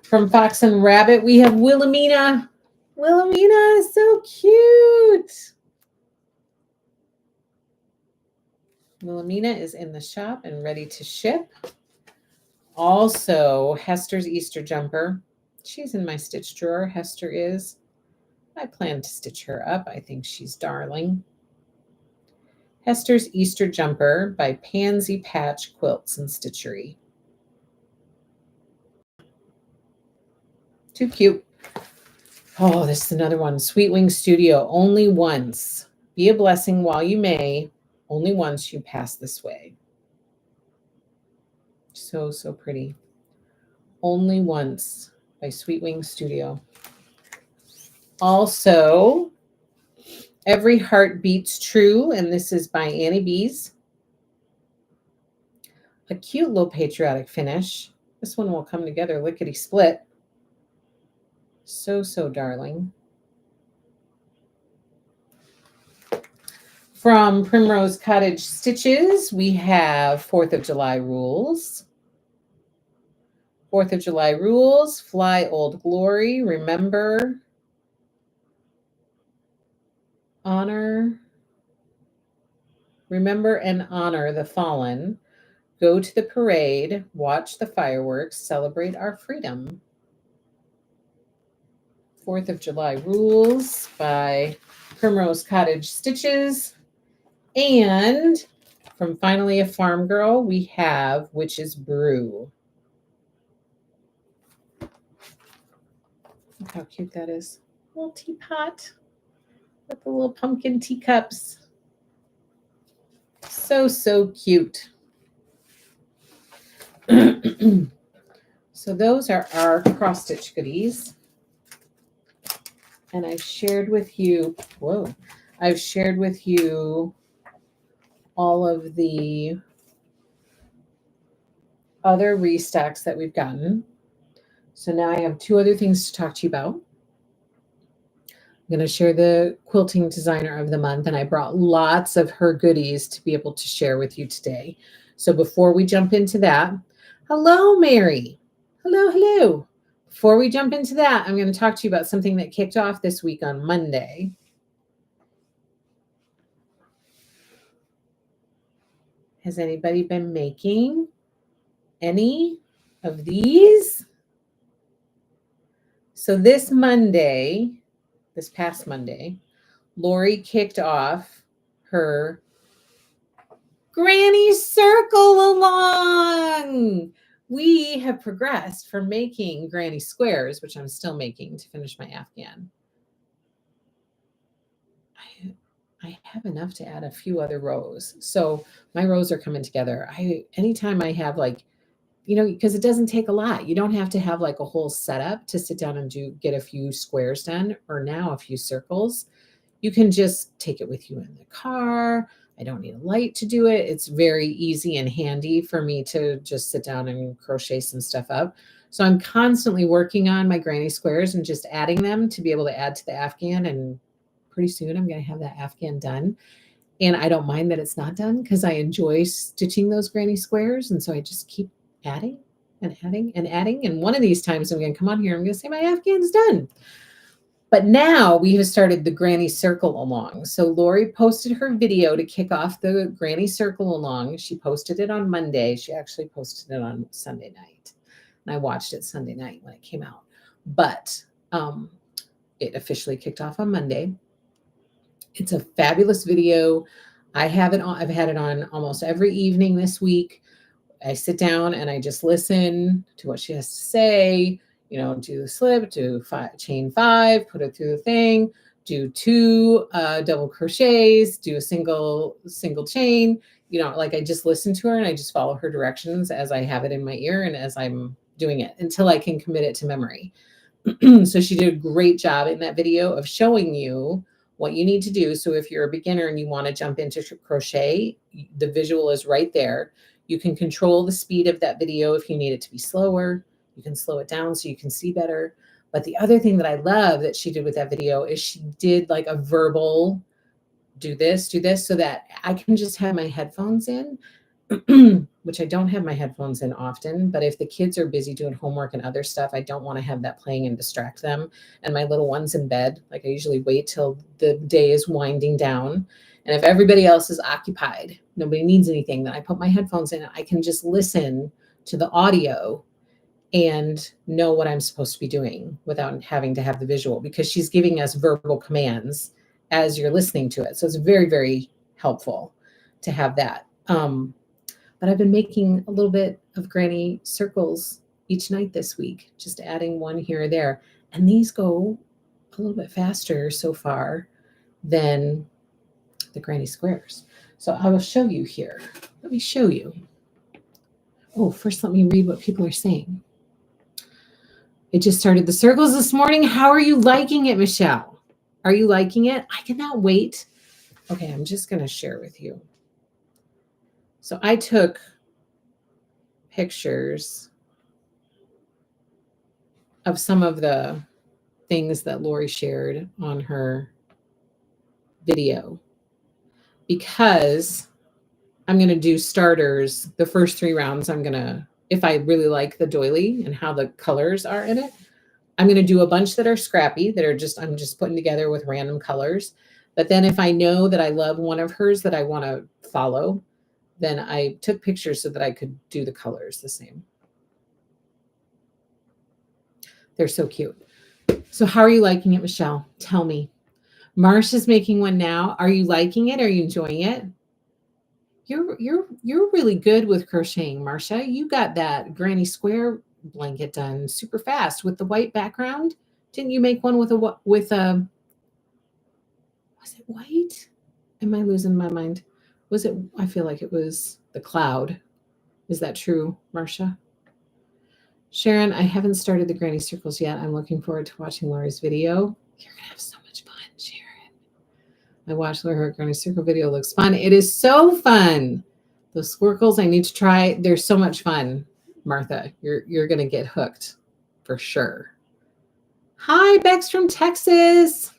From Fox and Rabbit, we have Wilhelmina. Wilhelmina is so cute. Wilhelmina is in the shop and ready to ship. Also, Hester's Easter Jumper. She's in my stitch drawer. Hester is. I plan to stitch her up. I think she's darling. Hester's Easter Jumper by Pansy Patch Quilts and Stitchery. Too cute. Oh, this is another one. Sweet Wing Studio. Only once. Be a blessing while you may. Only once you pass this way. So, so pretty. Only Once by Sweet Wing Studio. Also, Every Heart Beats True, and this is by Annie Bees. A cute little patriotic finish. This one will come together lickety split. So, so darling. From Primrose Cottage Stitches, we have 4th of July Rules. 4th of July Rules, Fly Old Glory, Remember, Honor, Remember and Honor the Fallen. Go to the parade, watch the fireworks, celebrate our freedom. 4th of July Rules by Primrose Cottage Stitches. And from Finally a Farm Girl, we have Witch's Brew. Look how cute that is. A little teapot with the little pumpkin teacups. So, so cute. So those are our cross-stitch goodies. And I've shared with you, I've shared with you all of the other restocks that we've gotten. So now I have two other things to talk to you about. I'm going to share the quilting designer of the month, and I brought lots of her goodies to be able to share with you today. So before we jump into that, hello, Mary. Hello, hello. Before we jump into that, I'm going to talk to you about something that kicked off this week on Monday. Has anybody been making any of these? So this past Monday, Lori kicked off her Granny Circle Along. We have progressed from making granny squares, which I'm still making to finish my Afghan. I have enough to add a few other rows. So my rows are coming together. Anytime I have because it doesn't take a lot. You don't have to have like a whole setup to sit down and get a few squares done, or now a few circles. You can just take it with you in the car. I don't need a light to do it. It's very easy and handy for me to just sit down and crochet some stuff up. So I'm constantly working on my granny squares and just adding them to be able to add to the Afghan. And pretty soon I'm going to have that Afghan done. And I don't mind that it's not done because I enjoy stitching those granny squares. And so I just keep adding and adding and adding. And one of these times I'm going to come on here, I'm going to say my Afghan's done. But now we have started the Granny Circle Along. So Lori posted her video to kick off the Granny Circle Along. She posted it on Monday. She actually posted it on Sunday night. And I watched it Sunday night when it came out. But it officially kicked off on Monday. It's a fabulous video. I've had it on almost every evening this week. I sit down and I just listen to what she has to say. Do the slip, do chain 5, put it through the thing, do 2 double crochets, do a single chain. I just listen to her and I just follow her directions as I have it in my ear and as I'm doing it until I can commit it to memory. So she did a great job in that video of showing you what you need to do. So if you're a beginner and you want to jump into crochet, the visual is right there. You can control the speed of that video if you need it to be slower. You can slow it down so you can see better. But the other thing that I love that she did with that video is she did like a verbal do this, so that I can just have my headphones in, which I don't have my headphones in often. But if the kids are busy doing homework and other stuff, I don't want to have that playing and distract them. And my little one's in bed. I usually wait till the day is winding down. And if everybody else is occupied, nobody needs anything, then I put my headphones in. I can just listen to the audio and know what I'm supposed to be doing without having to have the visual, because she's giving us verbal commands as you're listening to it. So it's very, very helpful to have that. But I've been making a little bit of granny circles each night this week, just adding one here or there. And these go a little bit faster so far than the granny squares. So I will show you here. Let me show you. Oh, first let me read what people are saying. It just started the circles this morning. How are you liking it, Michelle? Are you liking it? I cannot wait. Okay, I'm just going to share with you. So I took pictures of some of the things that Lori shared on her video because I'm going to do starters. The first 3 rounds, if I really like the doily and how the colors are in it, I'm going to do a bunch that are scrappy, I'm just putting together with random colors. But then if I know that I love one of hers that I want to follow, then I took pictures so that I could do the colors the same. They're so cute. So how are you liking it, Michelle? Tell me. Marsha's making one now. Are you liking it? Are you enjoying it? You're really good with crocheting, Marsha. You got that granny square blanket done super fast with the white background. Didn't you make one with a was it white? Am I losing my mind? Was it? I feel like it was the cloud. Is that true, Marsha? Sharon, I haven't started the granny circles yet. I'm looking forward to watching Lori's video. You're going to have so much fun, Sharon. My watch her granny circle video looks fun. It is so fun. Those squircles I need to try. They're so much fun, Martha. You're going to get hooked for sure. Hi, Bex from Texas.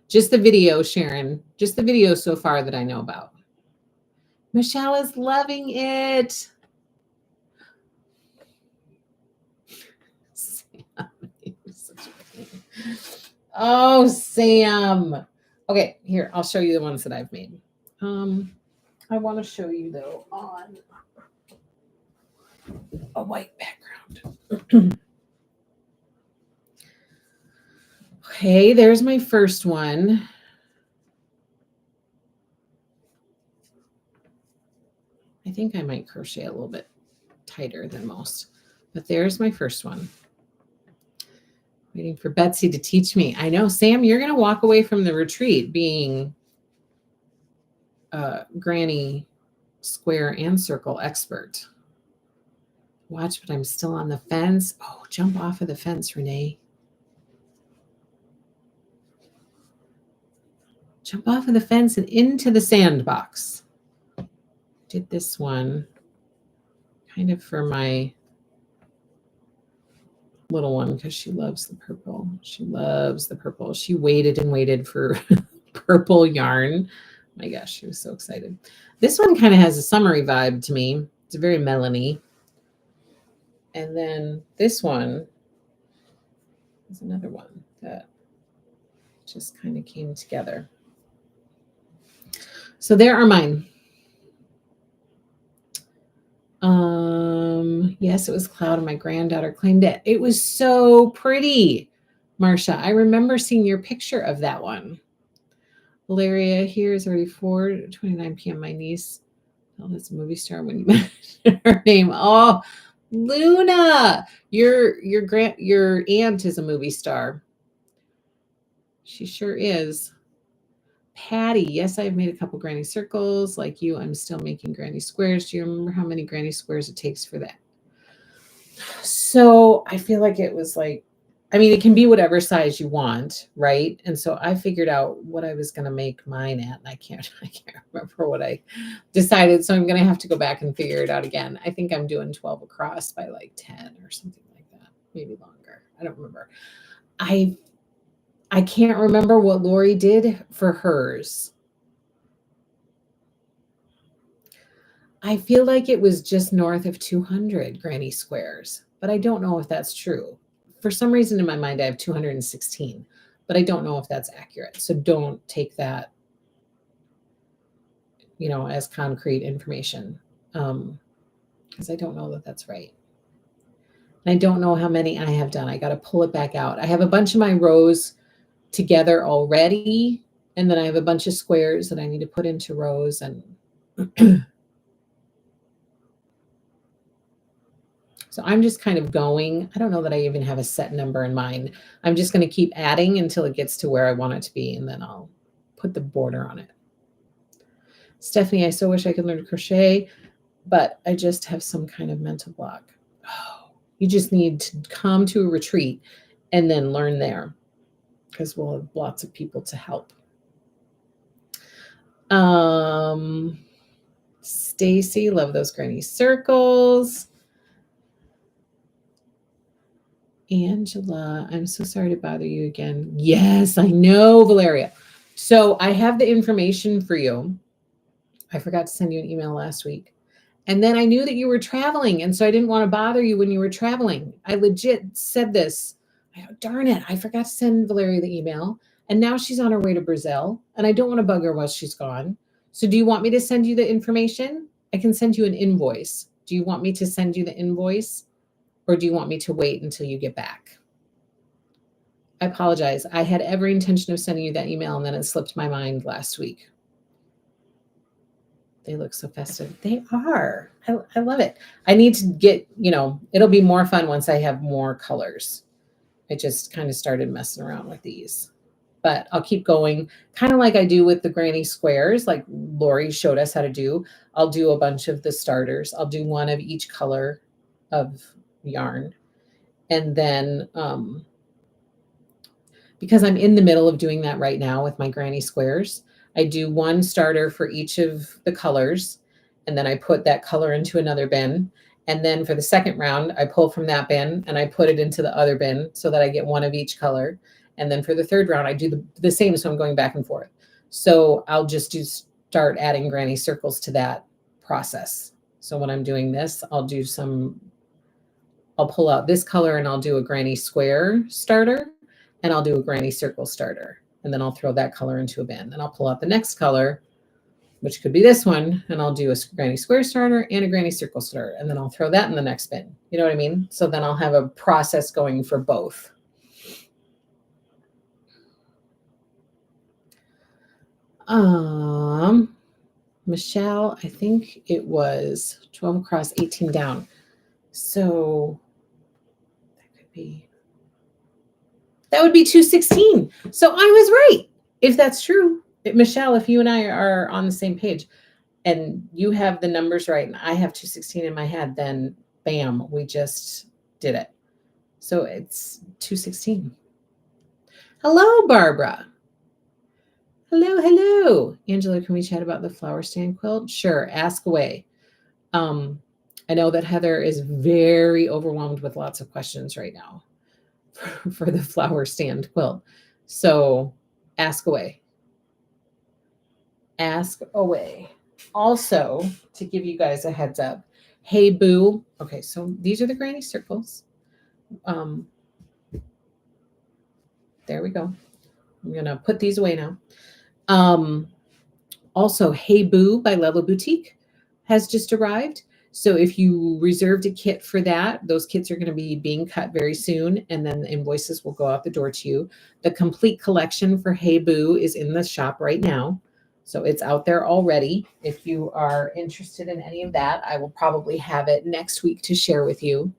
Just the video, Sharon. Just the video so far that I know about. Michelle is loving it. Sam, oh, Sam. Okay, here, I'll show you the ones that I've made. I want to show you, though, on a white background. Okay, there's my first one. I think I might crochet a little bit tighter than most, but there's my first one. Waiting for Betsy to teach me. I know, Sam, you're going to walk away from the retreat being a granny square and circle expert. Watch, but I'm still on the fence. Oh, jump off of the fence, Renee. Jump off of the fence and into the sandbox. Did this one kind of for my little one because she loves the purple. She loves the purple. She waited and waited for purple yarn. Oh my gosh, she was so excited. This one kind of has a summery vibe to me. It's very melony. And then this one is another one that just kind of came together. So there are mine. Yes, it was Cloud and my granddaughter claimed it. It was so pretty, Marcia. I remember seeing your picture of that one. Valeria here is already 4:29 p.m. My niece, oh, that's a movie star when you mentioned her name. Oh, Luna, your aunt is a movie star. She sure is. Patty, yes, I've made a couple granny circles. Like you, I'm still making granny squares. Do you remember how many granny squares it takes for that? So I feel like it was like, I mean, it can be whatever size you want, right? And so I figured out what I was going to make mine at, and I can't remember what I decided. So I'm going to have to go back and figure it out again. I think I'm doing 12 across by like 10 or something like that, maybe longer. I don't remember. I can't remember what Lori did for hers. I feel like it was just north of 200 granny squares, but I don't know if that's true. For some reason in my mind, I have 216, but I don't know if that's accurate. So don't take that, as concrete information, because I don't know that that's right. And I don't know how many I have done. I got to pull it back out. I have a bunch of my rows together already, and then I have a bunch of squares that I need to put into rows. And so I'm just kind of going. I don't know that I even have a set number in mind. I'm just going to keep adding until it gets to where I want it to be, and then I'll put the border on it. Stephanie, I so wish I could learn to crochet, but I just have some kind of mental block. Oh, you just need to come to a retreat and then learn there, because we'll have lots of people to help. Stacy, love those granny circles. Angela, I'm so sorry to bother you again. Yes, I know, Valeria. So I have the information for you. I forgot to send you an email last week. And then I knew that you were traveling, and so I didn't want to bother you when you were traveling. I legit said this. Darn it, I forgot to send Valeria the email. And now she's on her way to Brazil, and I don't want to bug her while she's gone. So do you want me to send you the information? I can send you an invoice. Do you want me to send you the invoice, or do you want me to wait until you get back? I apologize. I had every intention of sending you that email, and then it slipped my mind last week. They look so festive. They are. I love it. I need to get, it'll be more fun once I have more colors. I just kind of started messing around with these, but I'll keep going, kind of like I do with the granny squares, like Lori showed us how to do. I'll do a bunch of the starters. I'll do one of each color of yarn. And then because I'm in the middle of doing that right now with my granny squares. I do one starter for each of the colors, and then I put that color into another bin. And then for the second round, I pull from that bin and I put it into the other bin so that I get one of each color. And then for the third round, I do the same. So I'm going back and forth. So I'll just start adding granny circles to that process. So when I'm doing this, I'll pull out this color and I'll do a granny square starter, and I'll do a granny circle starter. And then I'll throw that color into a bin. And I'll pull out the next color, which could be this one, and I'll do a granny square starter and a granny circle starter. And then I'll throw that in the next bin. You know what I mean? So then I'll have a process going for both. Michelle, I think it was 12 across, 18 down. So that would be 216. So I was right. If that's true, Michelle, if you and I are on the same page and you have the numbers right and I have 216 in my head, then bam, we just did it. So it's 216. Hello, Barbara. Hello, hello. Angela, can we chat about the flower stand quilt? Sure, ask away. I know that Heather is very overwhelmed with lots of questions right now for the flower stand quilt. So ask away. Ask away. Also, to give you guys a heads up, hey boo. Okay, so these are the granny circles. There we go. I'm gonna put these away now. Also, Hey Boo by Lella Boutique has just arrived. So if you reserved a kit for that, those kits are going to be being cut very soon, and then the invoices will go out the door to you. The complete collection for Hey Boo is in the shop right now. So it's out there already. If you are interested in any of that, I will probably have it next week to share with you.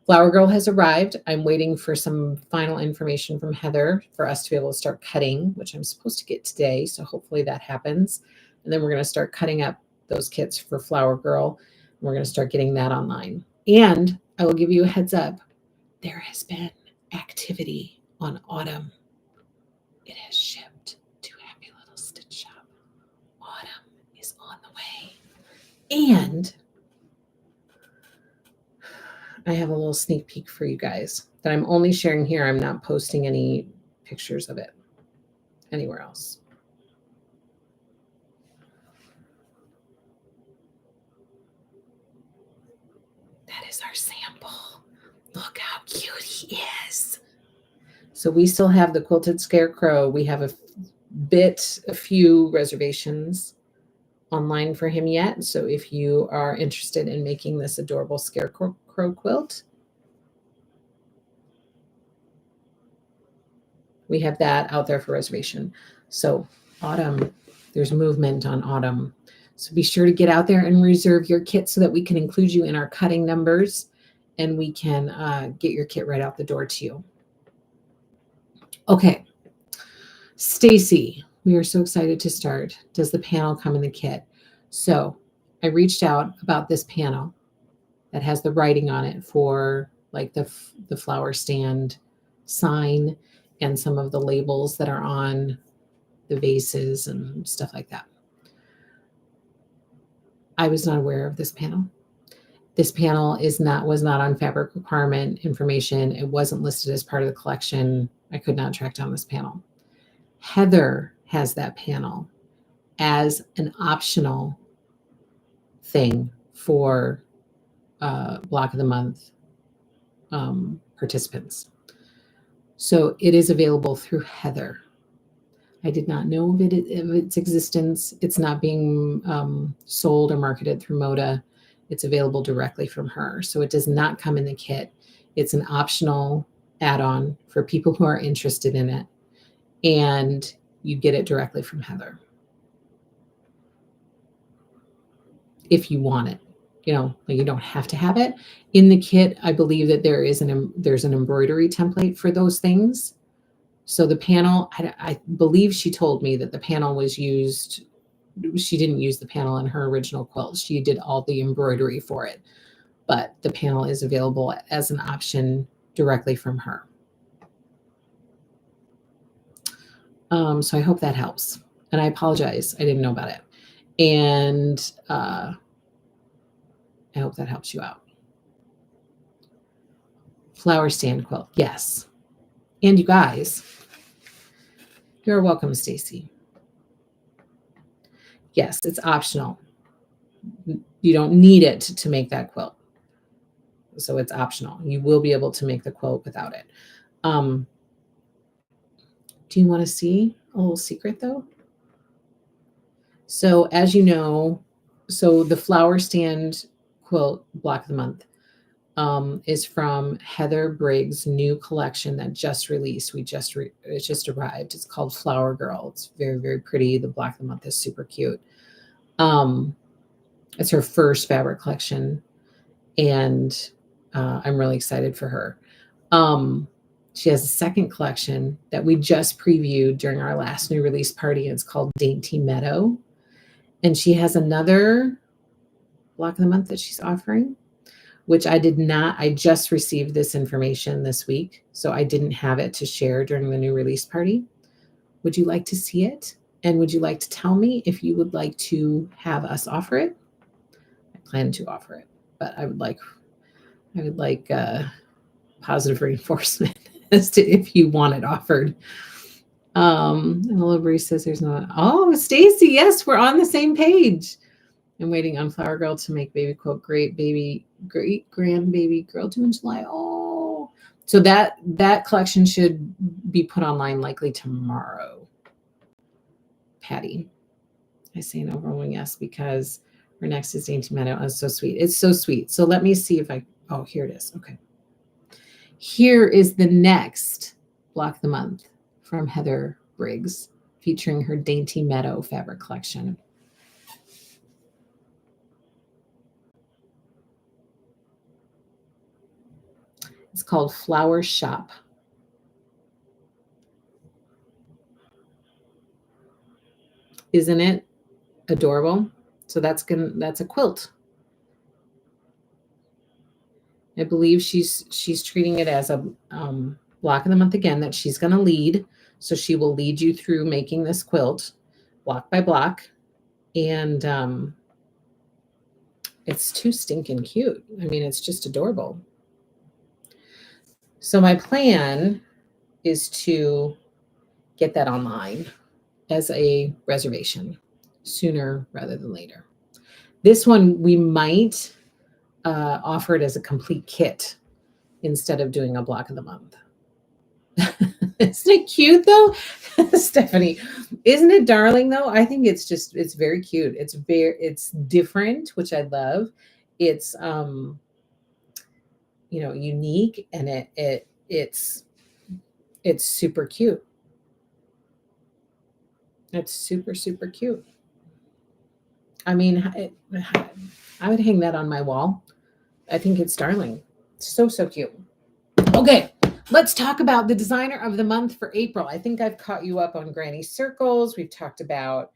Flower Girl has arrived. I'm waiting for some final information from Heather for us to be able to start cutting, which I'm supposed to get today. So hopefully that happens. And then we're going to start cutting up those kits for Flower Girl. We're going to start getting that online. And I will give you a heads up. There has been activity on Autumn. It has shipped to Happy Little Stitch Shop. Autumn is on the way. And I have a little sneak peek for you guys that I'm only sharing here. I'm not posting any pictures of it anywhere else. That is our sample. Look how cute he is. So we still have the quilted scarecrow. We have a few reservations online for him yet. So if you are interested in making this adorable scarecrow quilt, we have that out there for reservation. So Autumn, there's movement on Autumn. So be sure to get out there and reserve your kit so that we can include you in our cutting numbers and we can get your kit right out the door to you. Okay. Stacy, we are so excited to start. Does the panel come in the kit? So I reached out about this panel that has the writing on it for like the flower stand sign and some of the labels that are on the vases and stuff like that. I was not aware of this panel. This panel was not on fabric requirement information. It wasn't listed as part of the collection. I could not track down this panel. Heather has that panel as an optional thing for Block of the Month participants. So it is available through Heather. I did not know of its existence. It's not being sold or marketed through Moda. It's available directly from her. So it does not come in the kit. It's an optional add-on for people who are interested in it. And you get it directly from Heather. If you want it. You don't have to have it. In the kit, I believe that there's an embroidery template for those things. So the panel, I believe she told me that the panel was used. She didn't use the panel in her original quilt. She did all the embroidery for it. But the panel is available as an option directly from her. So I hope that helps. And I apologize, I didn't know about it. And I hope that helps you out. Flower stand quilt, yes. And you guys, you're welcome, Stacy. Yes, it's optional. You don't need it to make that quilt. So it's optional. You will be able to make the quilt without it. Do you want to see a little secret though? So as you know, so the flower stand quilt block of the month is from Heather Briggs' new collection that just released. It just arrived. It's called Flower Girl. It's very, very pretty. The block of the month is super cute. It's her first fabric collection, and I'm really excited for her. She has a second collection that we just previewed during our last new release party. It's called Dainty Meadow. And she has another block of the month that she's offering, which I just received this information this week, so I didn't have it to share during the new release party. Would you like to see it? And would you like to tell me if you would like to have us offer it? I plan to offer it, but I would like positive reinforcement as to if you want it offered. And Library says there's no. Oh, Stacy, yes, we're on the same page. I'm waiting on Flower Girl to make baby quilt. Great grandbaby girl due in July. Oh, so that collection should be put online likely tomorrow. Patty, I say an overwhelming yes because her next is Dainty Meadow. Oh, so sweet. It's so sweet. So let me see if oh, here it is. Okay. Here is the next block of the month from Heather Briggs, featuring her Dainty Meadow fabric collection. It's called Flower Shop. Isn't it adorable? So that's a quilt. I believe she's treating it as a block of the month again that she's going to lead. So she will lead you through making this quilt block by block. And it's too stinking cute. I mean, it's just adorable. So my plan is to get that online as a reservation sooner rather than later. This one, we might offer it as a complete kit instead of doing a block of the month. Isn't it cute though? Stephanie, isn't it darling though? I think it's very cute. It's different, which I love. It's unique, and it's super cute. It's super, super cute. I mean, I would hang that on my wall. I think it's darling. So, so cute. Okay, let's talk about the designer of the month for April. I think I've caught you up on Granny Circles. We've talked about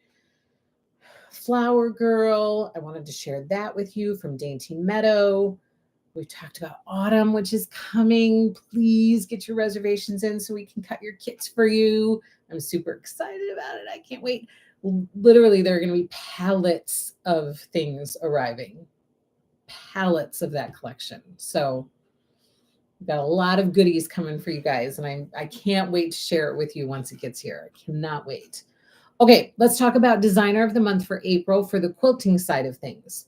Flower Girl. I wanted to share that with you from Dainty Meadow. We've talked about Autumn, which is coming. Please get your reservations in so we can cut your kits for you. I'm super excited about it. I can't wait. Literally, there are going to be pallets of things arriving. Pallets of that collection. So we've got a lot of goodies coming for you guys, and I can't wait to share it with you once it gets here. I cannot wait. Okay, let's talk about designer of the month for April for the quilting side of things.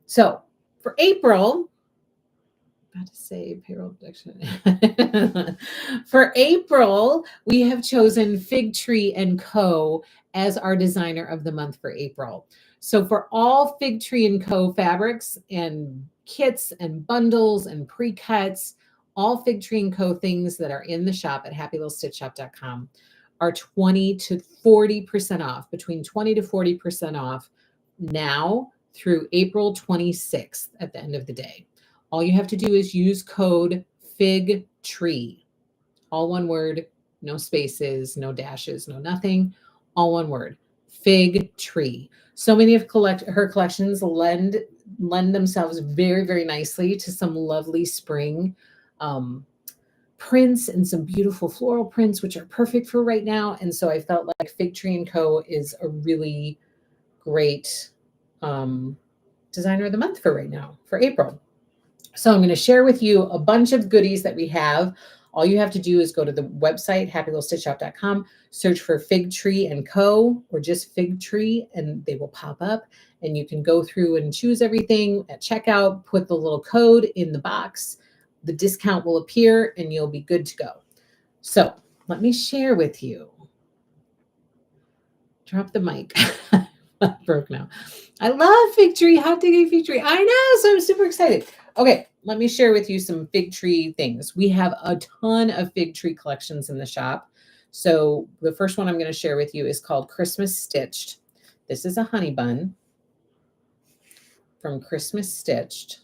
So for April, about to say payroll deduction. For April, we have chosen Fig Tree & Co. as our designer of the month for April. So for all Fig Tree & Co. fabrics and kits and bundles and pre-cuts, all Fig Tree & Co. things that are in the shop at happylittlestitchshop.com are 20 to 40% off, between 20 to 40% off now through April 26th at the end of the day. All you have to do is use code FIGTREE. All one word, no spaces, no dashes, no nothing. All one word, FIGTREE. So many of her collections lend themselves very, very nicely to some lovely spring prints and some beautiful floral prints, which are perfect for right now. And so I felt like Fig Tree & Co. is a really great designer of the month for right now, for April. So I'm going to share with you a bunch of goodies that we have. All you have to do is go to the website, happylittlestitchshop.com, search for Fig Tree & Co. or just Fig Tree, and they will pop up. And you can go through and choose everything at checkout, put the little code in the box. The discount will appear, and you'll be good to go. So let me share with you. Drop the mic. Broke now. I love Fig Tree, hot diggity Fig Tree. I know, so I'm super excited. Okay, let me share with you some Fig Tree things. We have a ton of Fig Tree collections in the shop. So the first one I'm going to share with you is called Christmas Stitched. This is a honey bun from Christmas Stitched.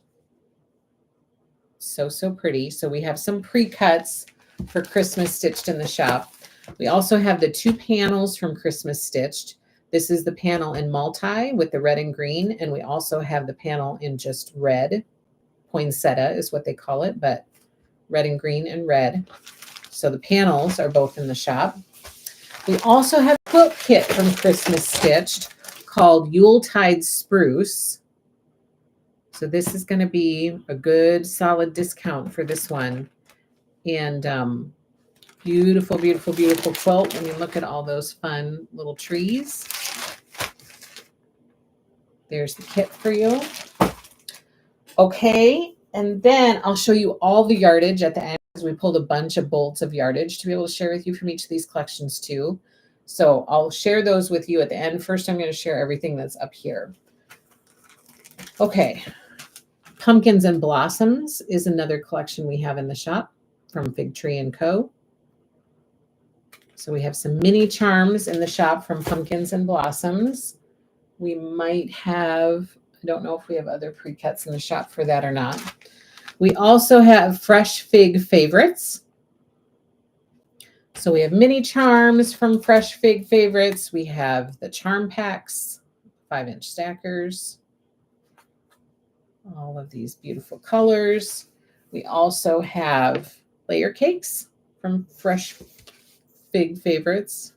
So, so pretty. So we have some pre-cuts for Christmas Stitched in the shop. We also have the 2 panels from Christmas Stitched. This is the panel in multi with the red and green, and we also have the panel in just red. Poinsettia is what they call it, but red and green and red. So the panels are both in the shop. We also have a quilt kit from Christmas Stitched called Yuletide Spruce. So this is going to be a good solid discount for this one. And beautiful, beautiful, beautiful quilt. When you look at all those fun little trees. There's the kit for you. Okay, and then I'll show you all the yardage at the end because we pulled a bunch of bolts of yardage to be able to share with you from each of these collections too. So I'll share those with you at the end. First, I'm going to share everything that's up here. Okay, Pumpkins and Blossoms is another collection we have in the shop from Fig Tree & Co. So we have some mini charms in the shop from Pumpkins and Blossoms. We might have, I don't know if we have other pre-cuts in the shop for that or not. We also have Fresh Fig Favorites. So we have mini charms from Fresh Fig Favorites. We have the charm packs, 5-inch stackers. All of these beautiful colors. We also have layer cakes from Fresh Fig Favorites.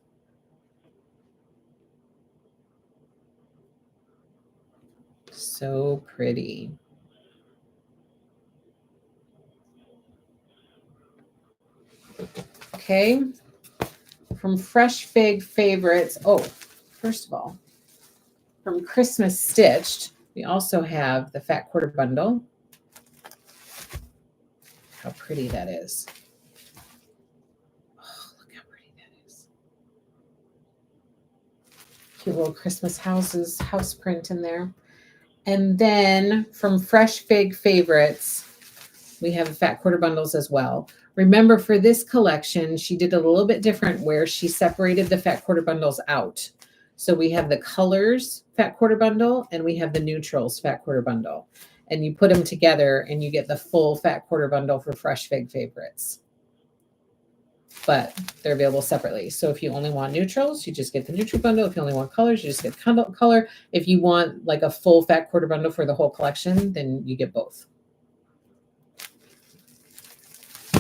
So pretty. Okay. From Fresh Fig Favorites. Oh, first of all, from Christmas Stitched, we also have the Fat Quarter Bundle. How pretty that is. Oh, look how pretty that is. Cute little Christmas house print in there. And then from Fresh Fig Favorites, we have Fat Quarter Bundles as well. Remember, for this collection, she did a little bit different where she separated the Fat Quarter Bundles out. So we have the colors Fat Quarter Bundle and we have the neutrals Fat Quarter Bundle. And you put them together and you get the full Fat Quarter Bundle for Fresh Fig Favorites. But they're available separately. So if you only want neutrals, you just get the neutral bundle. If you only want colors, you just get color. If you want like a full Fat Quarter Bundle for the whole collection, then you get both.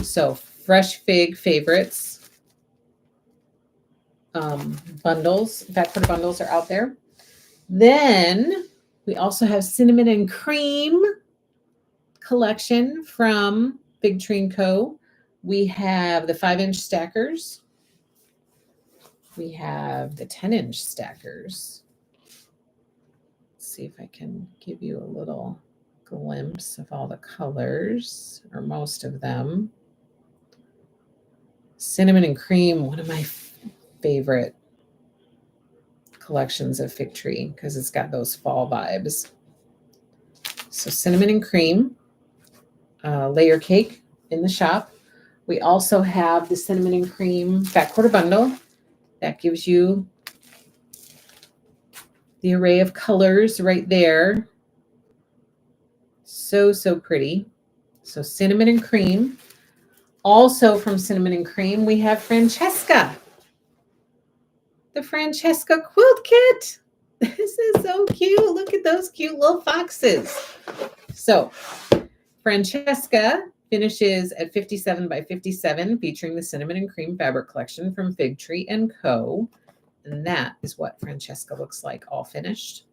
So Fresh Fig Favorites bundles, Fat Quarter Bundles are out there. Then we also have Cinnamon and Cream collection from Fig Tree & Co. We have the 5-inch stackers. We have the 10-inch stackers. Let's see if I can give you a little glimpse of all the colors, or most of them. Cinnamon and Cream, one of my favorite collections of Fig Tree because it's got those fall vibes. So Cinnamon and Cream layer cake in the shop. We also have the Cinnamon and Cream Fat Quarter Bundle. That gives you the array of colors right there. So, so pretty. So Cinnamon and Cream. Also from Cinnamon and Cream, we have Francesca. The Francesca quilt kit. This is so cute. Look at those cute little foxes. So Francesca finishes at 57 by 57, featuring the cinnamon and cream fabric collection from Fig Tree & Co. And that is what Francesca looks like all finished.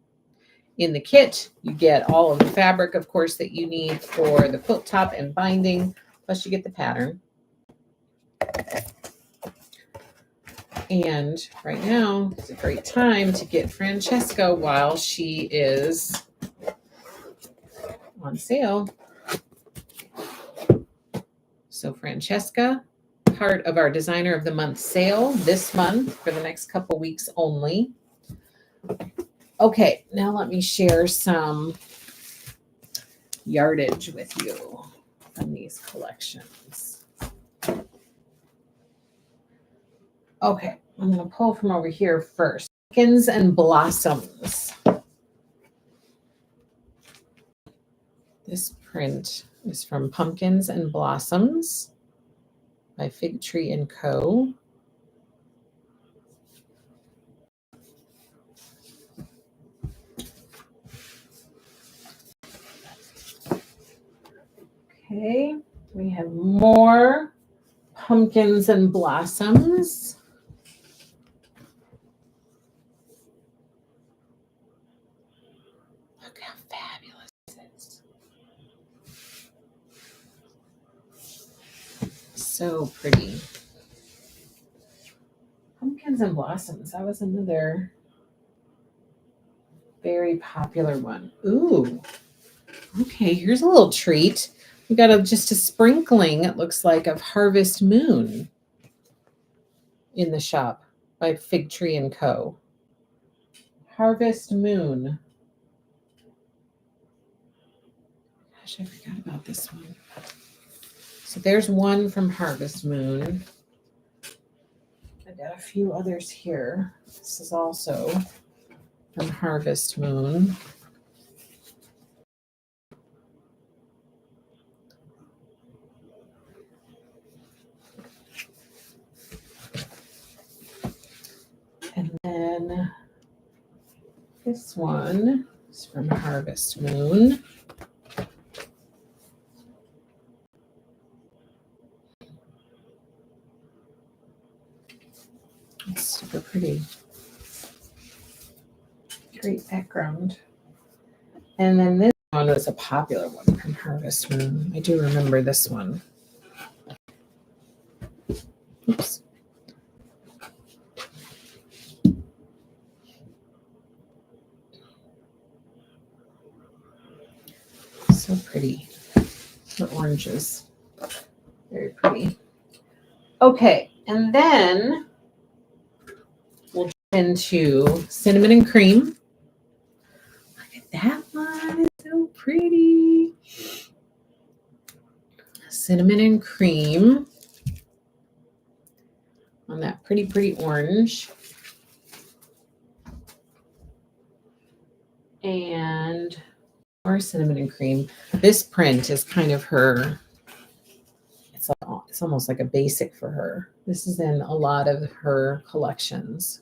In the kit, you get all of the fabric, of course, that you need for the quilt top and binding, plus you get the pattern. And right now is a great time to get Francesca while she is on sale. So Francesca, part of our Designer of the Month sale this month for the next couple weeks only. Okay, now let me share some yardage with you from these collections. Okay, I'm going to pull from over here first. Pumpkins and Blossoms. This print is from Pumpkins and Blossoms by Fig Tree & Co. Okay, we have more Pumpkins and Blossoms. Look how fabulous this is. So pretty. Pumpkins and Blossoms, that was another very popular one. Ooh, okay, here's a little treat. We got just a sprinkling, it looks like, of Harvest Moon in the shop by Fig Tree & Co. Harvest Moon. Gosh, I forgot about this one. So there's one from Harvest Moon. I got a few others here. This is also from Harvest Moon. And then this one is from Harvest Moon. It's super pretty. Great background. And then this one was a popular one from Harvest Moon. I do remember this one. Oops. So pretty. The oranges. Very pretty. Okay, and then we'll jump into Cinnamon and Cream. Look at that one. It's so pretty. Cinnamon and Cream on that pretty orange. And more Cinnamon and Cream. This print is kind of her, it's almost like a basic for her. This is in a lot of her collections.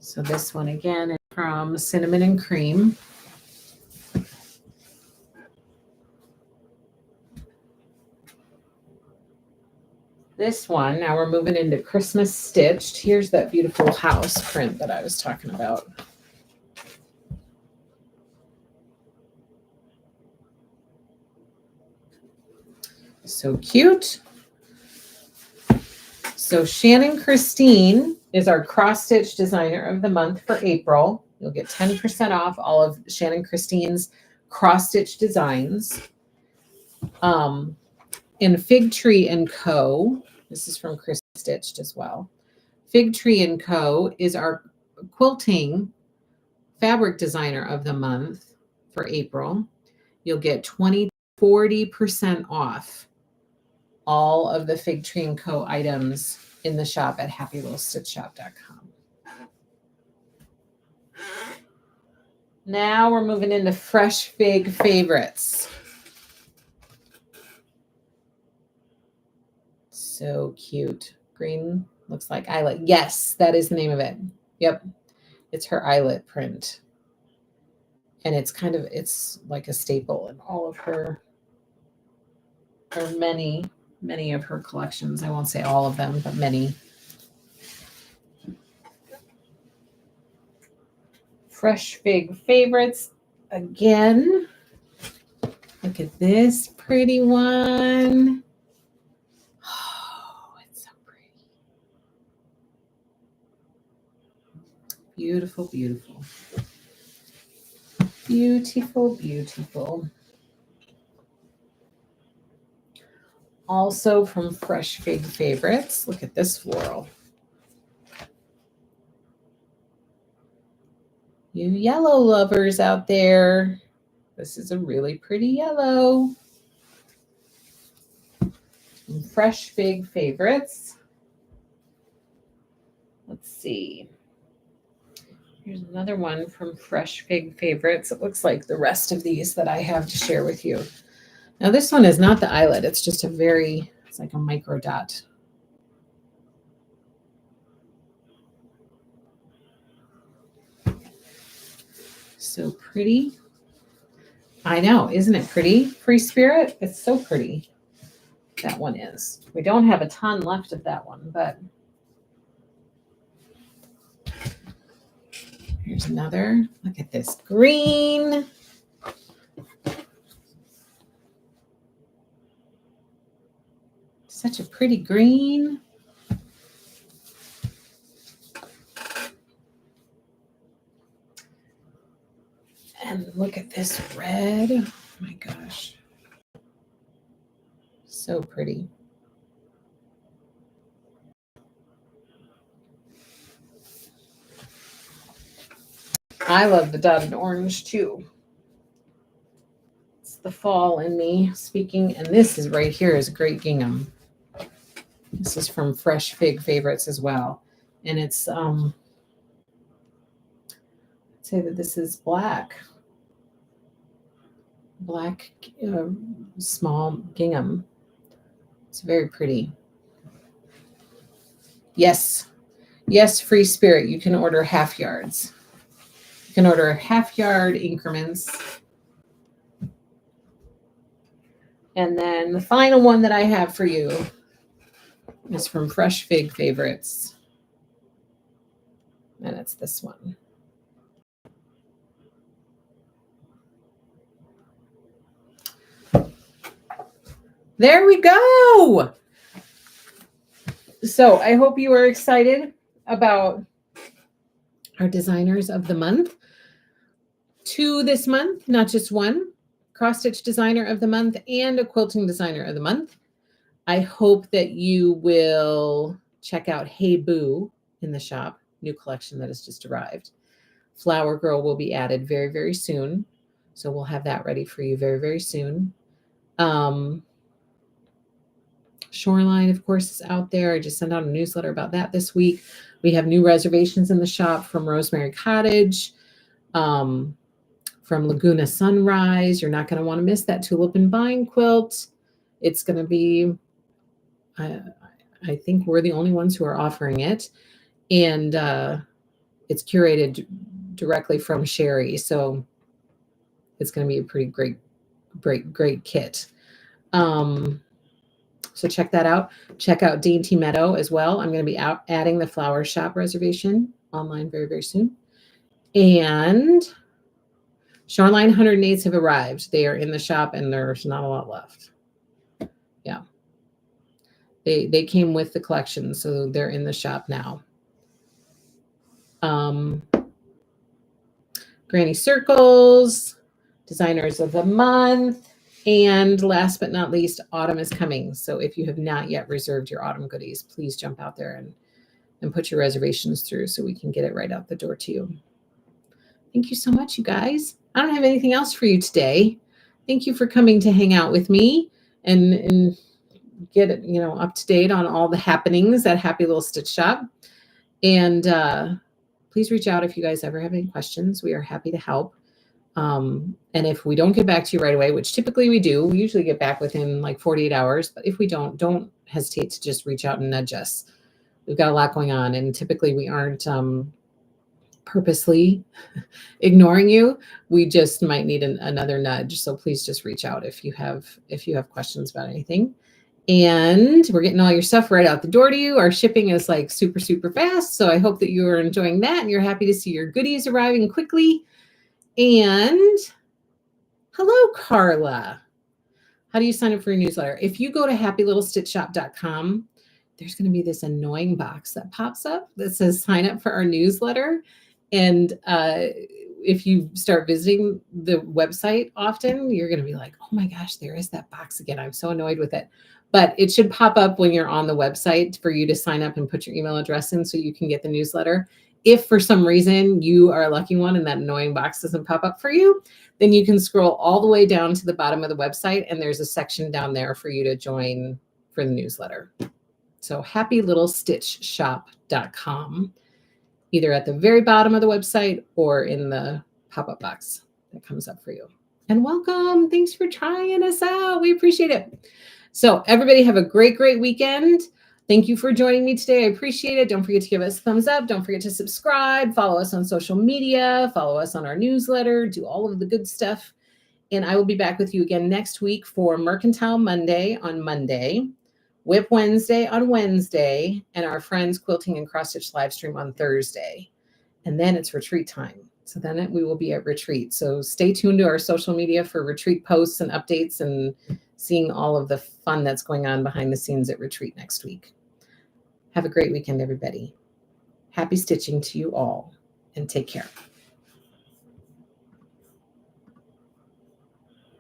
So this one again is from Cinnamon and Cream. This one, now we're moving into Christmas Stitched. Here's that beautiful house print that I was talking about. So cute. So Shannon Christine is our cross-stitch designer of the month for April. You'll get 10% off all of Shannon Christine's cross-stitch designs. In Fig Tree & Co., this is from Christmas Stitched as well. Fig Tree & Co. is our quilting fabric designer of the month for April. You'll get 40% off all of the Fig Tree & Co. items in the shop at happylittlestitchshop.com. Now we're moving into Fresh Fig Favorites. So cute. Green looks like eyelet. Yes, that is the name of it. Yep. It's her eyelet print. And it's like a staple in all of her, or many of her collections. I won't say all of them, but many. Fresh Fig Favorites again. Look at this pretty one. Oh, it's so pretty. Beautiful, beautiful. Beautiful, beautiful. Also from Fresh Fig Favorites, look at this floral. You yellow lovers out there, this is a really pretty yellow. From Fresh Fig Favorites. Let's see. Here's another one from Fresh Fig Favorites. It looks like the rest of these that I have to share with you. Now this one is not the eyelet. It's just it's like a micro dot. So pretty. I know, isn't it pretty? Free Spirit, it's so pretty. That one is. We don't have a ton left of that one, but here's another. Look at this green. Such a pretty green. And look at this red. Oh my gosh. So pretty. I love the dotted orange too. It's the fall in me speaking. And this is right here is great gingham. This is from Fresh Fig Favorites as well. And it's, I'd say that this is black small gingham. It's very pretty. Yes, Free Spirit. You can order half yards. You can order half yard increments. And then the final one that I have for you is from Fresh Fig Favorites. And it's this one. There we go. So I hope you are excited about our designers of the month. 2 this month, not just one. Cross-stitch designer of the month and a quilting designer of the month. I hope that you will check out Hey Boo in the shop, new collection that has just arrived. Flower Girl will be added very, very soon. So we'll have that ready for you very, very soon. Shoreline, of course, is out there. I just sent out a newsletter about that this week. We have new reservations in the shop from Rosemary Cottage, from Laguna Sunrise. You're not going to want to miss that tulip and vine quilt. It's going to be, I think we're the only ones who are offering it. And it's curated directly from Sherry. So it's going to be a pretty great kit. So check that out. Check out Dainty Meadow as well. I'm going to be adding the flower shop reservation online very, very soon. And Shoreline 108s have arrived. They are in the shop and there's not a lot left. Yeah. They came with the collection, so they're in the shop now. Granny Circles, designers of the month. And last but not least, autumn is coming. So if you have not yet reserved your autumn goodies, please jump out there and put your reservations through so we can get it right out the door to you. Thank you so much, you guys. I don't have anything else for you today. Thank you for coming to hang out with me and get it, up to date on all the happenings at Happy Little Stitch Shop. And please reach out if you guys ever have any questions. We are happy to help. And if we don't get back to you right away, which typically we do, we usually get back within like 48 hours. But if we don't hesitate to just reach out and nudge us. We've got a lot going on, and typically we aren't purposely ignoring you. We just might need another nudge. So please just reach out if you have questions about anything. And we're getting all your stuff right out the door to you. Our shipping is like super, super fast. So I hope that you are enjoying that and you're happy to see your goodies arriving quickly. And hello, Carla. How do you sign up for your newsletter? If you go to happylittlestitchshop.com, there's going to be this annoying box that pops up that says sign up for our newsletter. And if you start visiting the website often, you're going to be like, oh my gosh, there is that box again. I'm so annoyed with it. But it should pop up when you're on the website for you to sign up and put your email address in so you can get the newsletter. If for some reason you are a lucky one and that annoying box doesn't pop up for you, then you can scroll all the way down to the bottom of the website and there's a section down there for you to join for the newsletter. So happylittlestitchshop.com, either at the very bottom of the website or in the pop-up box that comes up for you. And welcome. Thanks for trying us out. We appreciate it. So everybody have a great, great weekend. Thank you for joining me today. I appreciate it. Don't forget to give us a thumbs up. Don't forget to subscribe. Follow us on social media. Follow us on our newsletter. Do all of the good stuff. And I will be back with you again next week for Mercantile Monday on Monday, Whip Wednesday on Wednesday, and our friends Quilting and Cross Stitch live stream on Thursday. And then it's retreat time. So then we will be at retreat. So stay tuned to our social media for retreat posts and updates and seeing all of the fun that's going on behind the scenes at retreat next week. Have a great weekend, everybody. Happy stitching to you all, and take care.